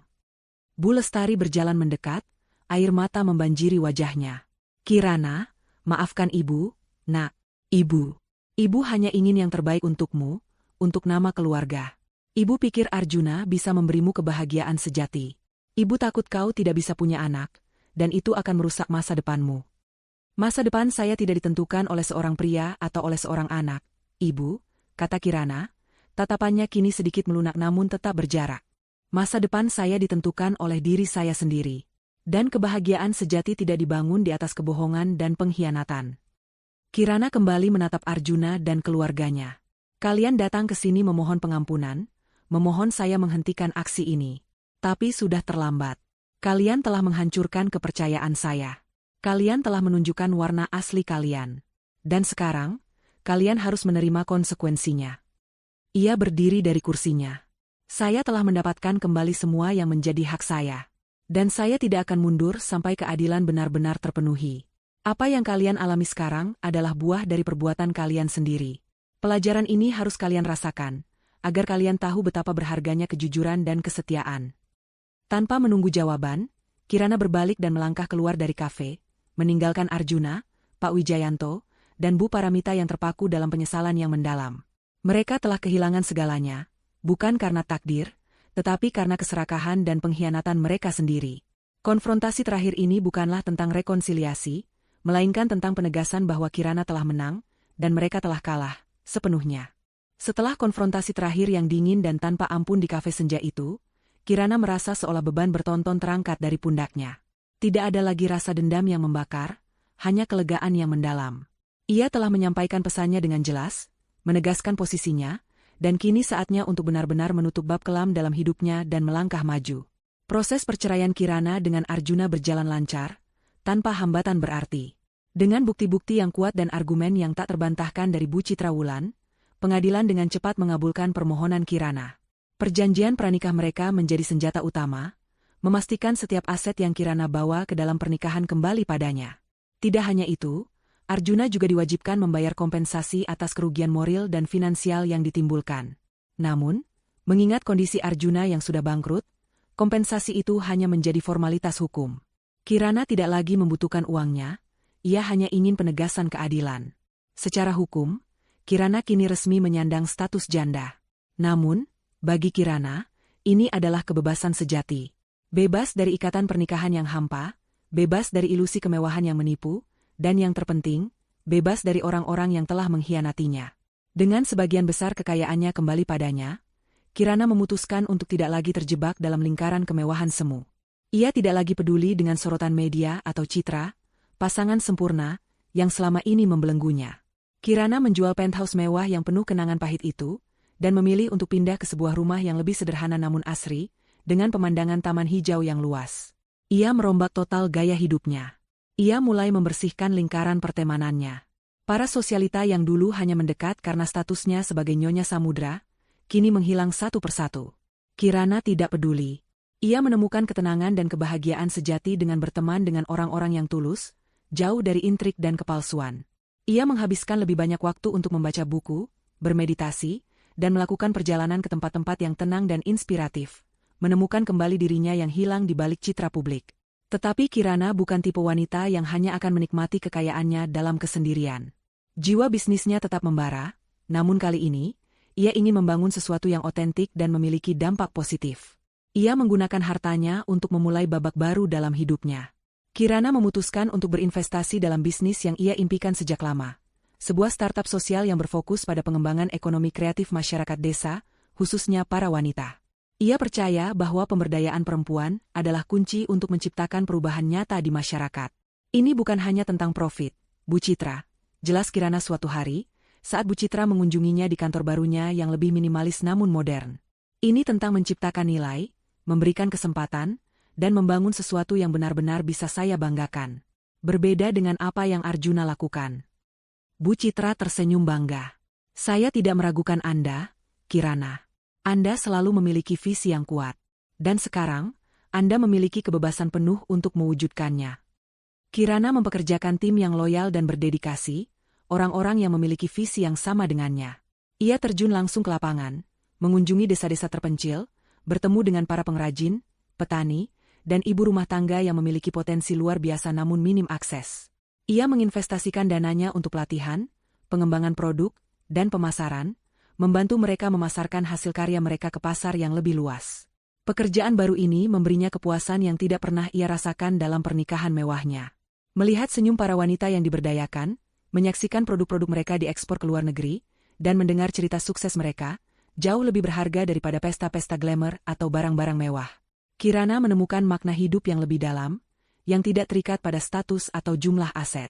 Bu Lestari berjalan mendekat, air mata membanjiri wajahnya. Kirana, maafkan ibu, nak. Ibu hanya ingin yang terbaik untukmu, untuk nama keluarga. Ibu pikir Arjuna bisa memberimu kebahagiaan sejati. Ibu takut kau tidak bisa punya anak, dan itu akan merusak masa depanmu. Masa depan saya tidak ditentukan oleh seorang pria atau oleh seorang anak. Ibu, kata Kirana, tatapannya kini sedikit melunak namun tetap berjarak. Masa depan saya ditentukan oleh diri saya sendiri. Dan kebahagiaan sejati tidak dibangun di atas kebohongan dan pengkhianatan. Kirana kembali menatap Arjuna dan keluarganya. Kalian datang ke sini memohon pengampunan, memohon saya menghentikan aksi ini. Tapi sudah terlambat. Kalian telah menghancurkan kepercayaan saya. Kalian telah menunjukkan warna asli kalian. Dan sekarang, kalian harus menerima konsekuensinya. Ia berdiri dari kursinya. Saya telah mendapatkan kembali semua yang menjadi hak saya. Dan saya tidak akan mundur sampai keadilan benar-benar terpenuhi. Apa yang kalian alami sekarang adalah buah dari perbuatan kalian sendiri. Pelajaran ini harus kalian rasakan, agar kalian tahu betapa berharganya kejujuran dan kesetiaan. Tanpa menunggu jawaban, Kirana berbalik dan melangkah keluar dari kafe, meninggalkan Arjuna, Pak Wijayanto, dan Bu Paramita yang terpaku dalam penyesalan yang mendalam. Mereka telah kehilangan segalanya, bukan karena takdir, tetapi karena keserakahan dan pengkhianatan mereka sendiri. Konfrontasi terakhir ini bukanlah tentang rekonsiliasi, melainkan tentang penegasan bahwa Kirana telah menang, dan mereka telah kalah, sepenuhnya. Setelah konfrontasi terakhir yang dingin dan tanpa ampun di kafe senja itu, Kirana merasa seolah beban bertonton terangkat dari pundaknya. Tidak ada lagi rasa dendam yang membakar, hanya kelegaan yang mendalam. Ia telah menyampaikan pesannya dengan jelas, menegaskan posisinya, dan kini saatnya untuk benar-benar menutup bab kelam dalam hidupnya dan melangkah maju. Proses perceraian Kirana dengan Arjuna berjalan lancar, tanpa hambatan berarti. Dengan bukti-bukti yang kuat dan argumen yang tak terbantahkan dari Bu Citra Wulan, pengadilan dengan cepat mengabulkan permohonan Kirana. Perjanjian pranikah mereka menjadi senjata utama, memastikan setiap aset yang Kirana bawa ke dalam pernikahan kembali padanya. Tidak hanya itu, Arjuna juga diwajibkan membayar kompensasi atas kerugian moral dan finansial yang ditimbulkan. Namun, mengingat kondisi Arjuna yang sudah bangkrut, kompensasi itu hanya menjadi formalitas hukum. Kirana tidak lagi membutuhkan uangnya, ia hanya ingin penegasan keadilan. Secara hukum, Kirana kini resmi menyandang status janda. Namun, bagi Kirana, ini adalah kebebasan sejati. Bebas dari ikatan pernikahan yang hampa, bebas dari ilusi kemewahan yang menipu, dan yang terpenting, bebas dari orang-orang yang telah mengkhianatinya. Dengan sebagian besar kekayaannya kembali padanya, Kirana memutuskan untuk tidak lagi terjebak dalam lingkaran kemewahan semu. Ia tidak lagi peduli dengan sorotan media atau citra, pasangan sempurna, yang selama ini membelenggunya. Kirana menjual penthouse mewah yang penuh kenangan pahit itu, dan memilih untuk pindah ke sebuah rumah yang lebih sederhana namun asri, dengan pemandangan taman hijau yang luas. Ia merombak total gaya hidupnya. Ia mulai membersihkan lingkaran pertemanannya. Para sosialita yang dulu hanya mendekat karena statusnya sebagai Nyonya Samudra, kini menghilang satu persatu. Kirana tidak peduli. Ia menemukan ketenangan dan kebahagiaan sejati dengan berteman dengan orang-orang yang tulus, jauh dari intrik dan kepalsuan. Ia menghabiskan lebih banyak waktu untuk membaca buku, bermeditasi, dan melakukan perjalanan ke tempat-tempat yang tenang dan inspiratif, menemukan kembali dirinya yang hilang di balik citra publik. Tetapi Kirana bukan tipe wanita yang hanya akan menikmati kekayaannya dalam kesendirian. Jiwa bisnisnya tetap membara, namun kali ini, ia ingin membangun sesuatu yang otentik dan memiliki dampak positif. Ia menggunakan hartanya untuk memulai babak baru dalam hidupnya. Kirana memutuskan untuk berinvestasi dalam bisnis yang ia impikan sejak lama. Sebuah startup sosial yang berfokus pada pengembangan ekonomi kreatif masyarakat desa, khususnya para wanita. Ia percaya bahwa pemberdayaan perempuan adalah kunci untuk menciptakan perubahan nyata di masyarakat. Ini bukan hanya tentang profit, Bu Citra. Jelas Kirana suatu hari, saat Bu Citra mengunjunginya di kantor barunya yang lebih minimalis namun modern. Ini tentang menciptakan nilai, memberikan kesempatan, dan membangun sesuatu yang benar-benar bisa saya banggakan. Berbeda dengan apa yang Arjuna lakukan. Bu Citra tersenyum bangga. Saya tidak meragukan Anda, Kirana. Anda selalu memiliki visi yang kuat. Dan sekarang, Anda memiliki kebebasan penuh untuk mewujudkannya. Kirana mempekerjakan tim yang loyal dan berdedikasi, orang-orang yang memiliki visi yang sama dengannya. Ia terjun langsung ke lapangan, mengunjungi desa-desa terpencil, bertemu dengan para pengrajin, petani, dan ibu rumah tangga yang memiliki potensi luar biasa namun minim akses. Ia menginvestasikan dananya untuk pelatihan, pengembangan produk, dan pemasaran, membantu mereka memasarkan hasil karya mereka ke pasar yang lebih luas. Pekerjaan baru ini memberinya kepuasan yang tidak pernah ia rasakan dalam pernikahan mewahnya. Melihat senyum para wanita yang diberdayakan, menyaksikan produk-produk mereka diekspor ke luar negeri, dan mendengar cerita sukses mereka, jauh lebih berharga daripada pesta-pesta glamour atau barang-barang mewah. Kirana menemukan makna hidup yang lebih dalam, yang tidak terikat pada status atau jumlah aset.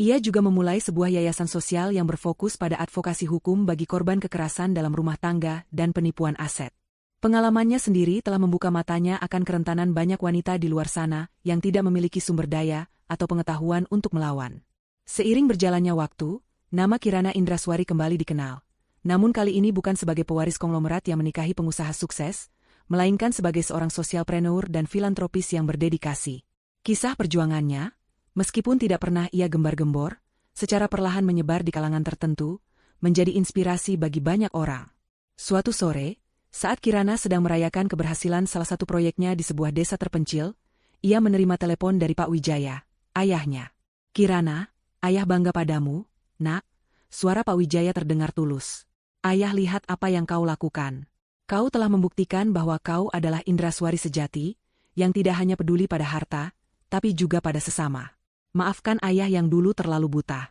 Ia juga memulai sebuah yayasan sosial yang berfokus pada advokasi hukum bagi korban kekerasan dalam rumah tangga dan penipuan aset. Pengalamannya sendiri telah membuka matanya akan kerentanan banyak wanita di luar sana yang tidak memiliki sumber daya atau pengetahuan untuk melawan. Seiring berjalannya waktu, nama Kirana Indraswari kembali dikenal. Namun kali ini bukan sebagai pewaris konglomerat yang menikahi pengusaha sukses, melainkan sebagai seorang sosialpreneur dan filantropis yang berdedikasi. Kisah perjuangannya, meskipun tidak pernah ia gembar-gembor, secara perlahan menyebar di kalangan tertentu, menjadi inspirasi bagi banyak orang. Suatu sore, saat Kirana sedang merayakan keberhasilan salah satu proyeknya di sebuah desa terpencil, ia menerima telepon dari Pak Wijaya, ayahnya. Kirana, ayah bangga padamu, nak. Suara Pak Wijaya terdengar tulus. Ayah lihat apa yang kau lakukan. Kau telah membuktikan bahwa kau adalah Indraswari sejati, yang tidak hanya peduli pada harta, tapi juga pada sesama. Maafkan ayah yang dulu terlalu buta.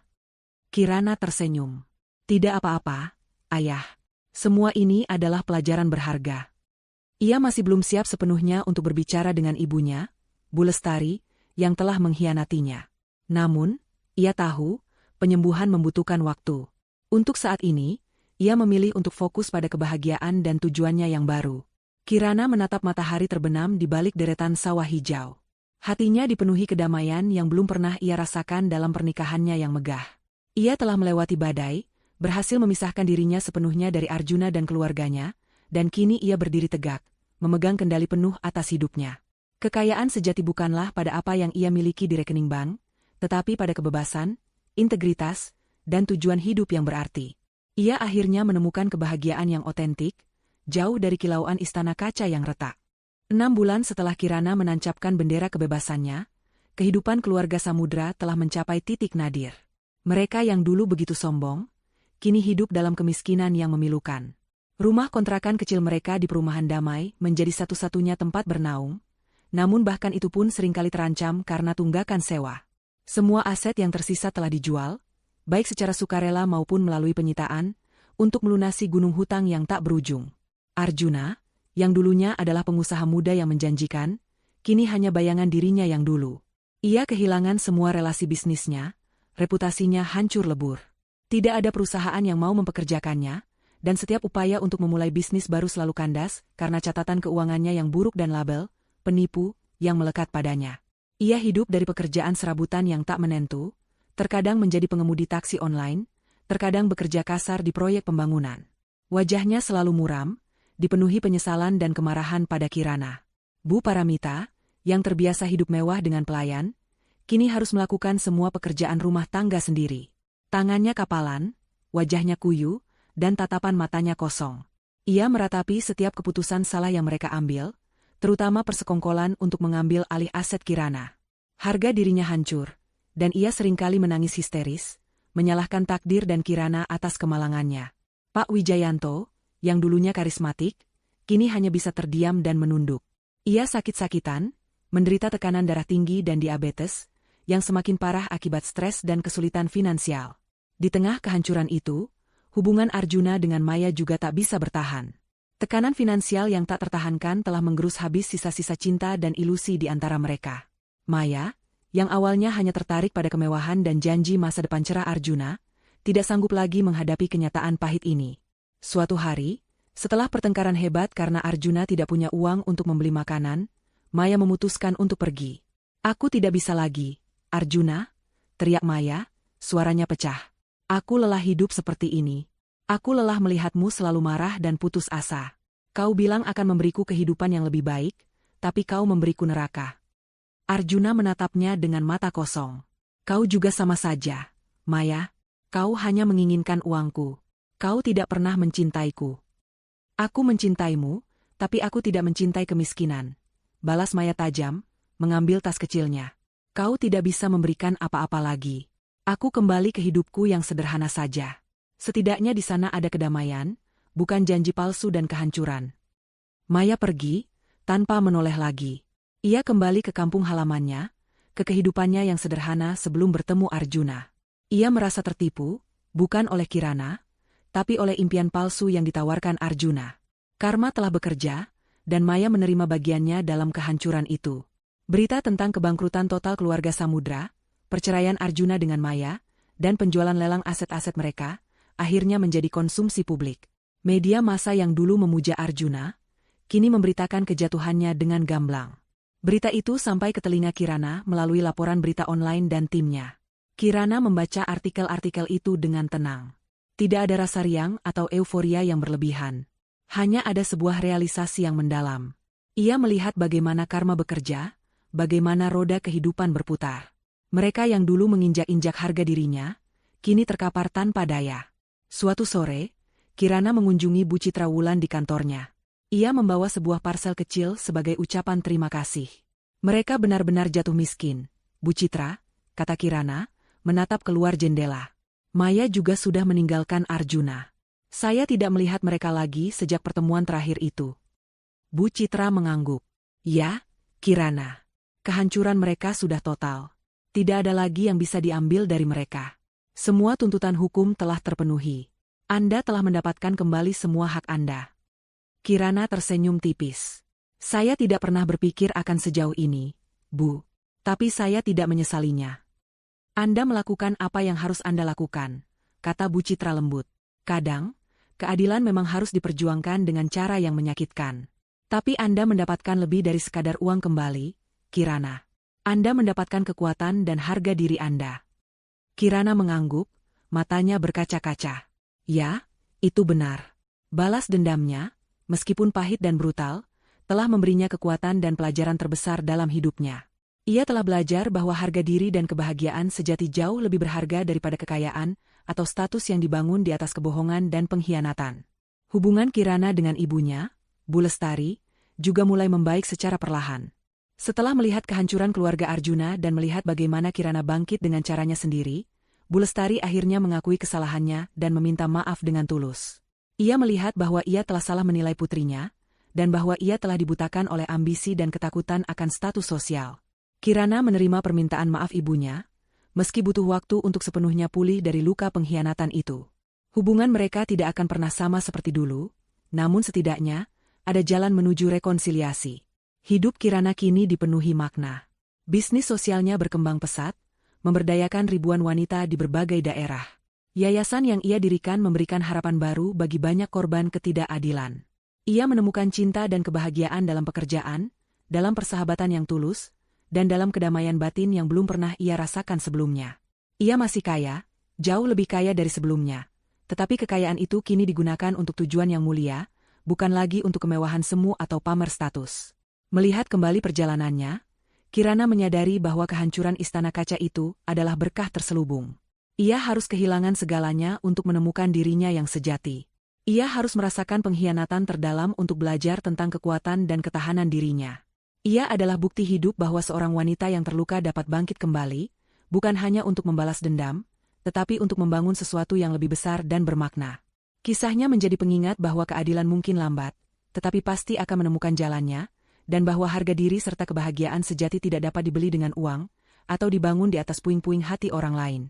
Kirana tersenyum. Tidak apa-apa, ayah. Semua ini adalah pelajaran berharga. Ia masih belum siap sepenuhnya untuk berbicara dengan ibunya, Bu Lestari, yang telah mengkhianatinya. Namun, ia tahu, penyembuhan membutuhkan waktu. Untuk saat ini, ia memilih untuk fokus pada kebahagiaan dan tujuannya yang baru. Kirana menatap matahari terbenam di balik deretan sawah hijau. Hatinya dipenuhi kedamaian yang belum pernah ia rasakan dalam pernikahannya yang megah. Ia telah melewati badai, berhasil memisahkan dirinya sepenuhnya dari Arjuna dan keluarganya, dan kini ia berdiri tegak, memegang kendali penuh atas hidupnya. Kekayaan sejati bukanlah pada apa yang ia miliki di rekening bank, tetapi pada kebebasan, integritas, dan tujuan hidup yang berarti. Ia akhirnya menemukan kebahagiaan yang otentik, jauh dari kilauan istana kaca yang retak. 6 bulan setelah Kirana menancapkan bendera kebebasannya, kehidupan keluarga Samudra telah mencapai titik nadir. Mereka yang dulu begitu sombong, kini hidup dalam kemiskinan yang memilukan. Rumah kontrakan kecil mereka di perumahan damai menjadi satu-satunya tempat bernaung, namun bahkan itu pun seringkali terancam karena tunggakan sewa. Semua aset yang tersisa telah dijual, baik secara sukarela maupun melalui penyitaan, untuk melunasi gunung hutang yang tak berujung. Arjuna, yang dulunya adalah pengusaha muda yang menjanjikan, kini hanya bayangan dirinya yang dulu. Ia kehilangan semua relasi bisnisnya, reputasinya hancur lebur. Tidak ada perusahaan yang mau mempekerjakannya, dan setiap upaya untuk memulai bisnis baru selalu kandas karena catatan keuangannya yang buruk dan label penipu yang melekat padanya. Ia hidup dari pekerjaan serabutan yang tak menentu, terkadang menjadi pengemudi taksi online, terkadang bekerja kasar di proyek pembangunan. Wajahnya selalu muram, dipenuhi penyesalan dan kemarahan pada Kirana. Bu Paramita, yang terbiasa hidup mewah dengan pelayan, kini harus melakukan semua pekerjaan rumah tangga sendiri. Tangannya kapalan, wajahnya kuyu, dan tatapan matanya kosong. Ia meratapi setiap keputusan salah yang mereka ambil, terutama persekongkolan untuk mengambil alih aset Kirana. Harga dirinya hancur, dan ia seringkali menangis histeris, menyalahkan takdir dan Kirana atas kemalangannya. Pak Wijayanto, yang dulunya karismatik, kini hanya bisa terdiam dan menunduk. Ia sakit-sakitan, menderita tekanan darah tinggi dan diabetes, yang semakin parah akibat stres dan kesulitan finansial. Di tengah kehancuran itu, hubungan Arjuna dengan Maya juga tak bisa bertahan. Tekanan finansial yang tak tertahankan telah menggerus habis sisa-sisa cinta dan ilusi di antara mereka. Maya, yang awalnya hanya tertarik pada kemewahan dan janji masa depan cerah Arjuna, tidak sanggup lagi menghadapi kenyataan pahit ini. Suatu hari, setelah pertengkaran hebat karena Arjuna tidak punya uang untuk membeli makanan, Maya memutuskan untuk pergi. "Aku tidak bisa lagi, Arjuna," teriak Maya, suaranya pecah. "Aku lelah hidup seperti ini. Aku lelah melihatmu selalu marah dan putus asa. Kau bilang akan memberiku kehidupan yang lebih baik, tapi kau memberiku neraka." Arjuna menatapnya dengan mata kosong. "Kau juga sama saja, Maya. Kau hanya menginginkan uangku. Kau tidak pernah mencintaiku." "Aku mencintaimu, tapi aku tidak mencintai kemiskinan," balas Maya tajam, mengambil tas kecilnya. "Kau tidak bisa memberikan apa-apa lagi. Aku kembali ke hidupku yang sederhana saja. Setidaknya di sana ada kedamaian, bukan janji palsu dan kehancuran." Maya pergi, tanpa menoleh lagi. Ia kembali ke kampung halamannya, ke kehidupannya yang sederhana sebelum bertemu Arjuna. Ia merasa tertipu, bukan oleh Kirana, tapi oleh impian palsu yang ditawarkan Arjuna. Karma telah bekerja, dan Maya menerima bagiannya dalam kehancuran itu. Berita tentang kebangkrutan total keluarga Samudra, perceraian Arjuna dengan Maya, dan penjualan lelang aset-aset mereka, akhirnya menjadi konsumsi publik. Media massa yang dulu memuja Arjuna, kini memberitakan kejatuhannya dengan gamblang. Berita itu sampai ke telinga Kirana melalui laporan berita online dan timnya. Kirana membaca artikel-artikel itu dengan tenang. Tidak ada rasa riang atau euforia yang berlebihan. Hanya ada sebuah realisasi yang mendalam. Ia melihat bagaimana karma bekerja, bagaimana roda kehidupan berputar. Mereka yang dulu menginjak-injak harga dirinya, kini terkapar tanpa daya. Suatu sore, Kirana mengunjungi Bu Citra Wulan di kantornya. Ia membawa sebuah parsel kecil sebagai ucapan terima kasih. "Mereka benar-benar jatuh miskin, Bu Citra," kata Kirana, menatap keluar jendela. "Maya juga sudah meninggalkan Arjuna. Saya tidak melihat mereka lagi sejak pertemuan terakhir itu." Bu Citra mengangguk. "Ya, Kirana. Kehancuran mereka sudah total. Tidak ada lagi yang bisa diambil dari mereka. Semua tuntutan hukum telah terpenuhi. Anda telah mendapatkan kembali semua hak Anda." Kirana tersenyum tipis. Saya tidak pernah berpikir akan sejauh ini, Bu. Tapi saya tidak menyesalinya. Anda melakukan apa yang harus Anda lakukan, kata Bu Citra lembut. Kadang, keadilan memang harus diperjuangkan dengan cara yang menyakitkan. Tapi Anda mendapatkan lebih dari sekadar uang kembali, Kirana. Anda mendapatkan kekuatan dan harga diri Anda. Kirana mengangguk, matanya berkaca-kaca. Ya, itu benar. Balas dendamnya, meskipun pahit dan brutal, telah memberinya kekuatan dan pelajaran terbesar dalam hidupnya. Ia telah belajar bahwa harga diri dan kebahagiaan sejati jauh lebih berharga daripada kekayaan atau status yang dibangun di atas kebohongan dan pengkhianatan. Hubungan Kirana dengan ibunya, Bu Lestari, juga mulai membaik secara perlahan. Setelah melihat kehancuran keluarga Arjuna dan melihat bagaimana Kirana bangkit dengan caranya sendiri, Bu Lestari akhirnya mengakui kesalahannya dan meminta maaf dengan tulus. Ia melihat bahwa ia telah salah menilai putrinya, dan bahwa ia telah dibutakan oleh ambisi dan ketakutan akan status sosial. Kirana menerima permintaan maaf ibunya, meski butuh waktu untuk sepenuhnya pulih dari luka pengkhianatan itu. Hubungan mereka tidak akan pernah sama seperti dulu, namun setidaknya, ada jalan menuju rekonsiliasi. Hidup Kirana kini dipenuhi makna. Bisnis sosialnya berkembang pesat, memberdayakan ribuan wanita di berbagai daerah. Yayasan yang ia dirikan memberikan harapan baru bagi banyak korban ketidakadilan. Ia menemukan cinta dan kebahagiaan dalam pekerjaan, dalam persahabatan yang tulus, dan dalam kedamaian batin yang belum pernah ia rasakan sebelumnya. Ia masih kaya, jauh lebih kaya dari sebelumnya. Tetapi kekayaan itu kini digunakan untuk tujuan yang mulia, bukan lagi untuk kemewahan semu atau pamer status. Melihat kembali perjalanannya, Kirana menyadari bahwa kehancuran istana kaca itu adalah berkah terselubung. Ia harus kehilangan segalanya untuk menemukan dirinya yang sejati. Ia harus merasakan pengkhianatan terdalam untuk belajar tentang kekuatan dan ketahanan dirinya. Ia adalah bukti hidup bahwa seorang wanita yang terluka dapat bangkit kembali, bukan hanya untuk membalas dendam, tetapi untuk membangun sesuatu yang lebih besar dan bermakna. Kisahnya menjadi pengingat bahwa keadilan mungkin lambat, tetapi pasti akan menemukan jalannya, dan bahwa harga diri serta kebahagiaan sejati tidak dapat dibeli dengan uang, atau dibangun di atas puing-puing hati orang lain.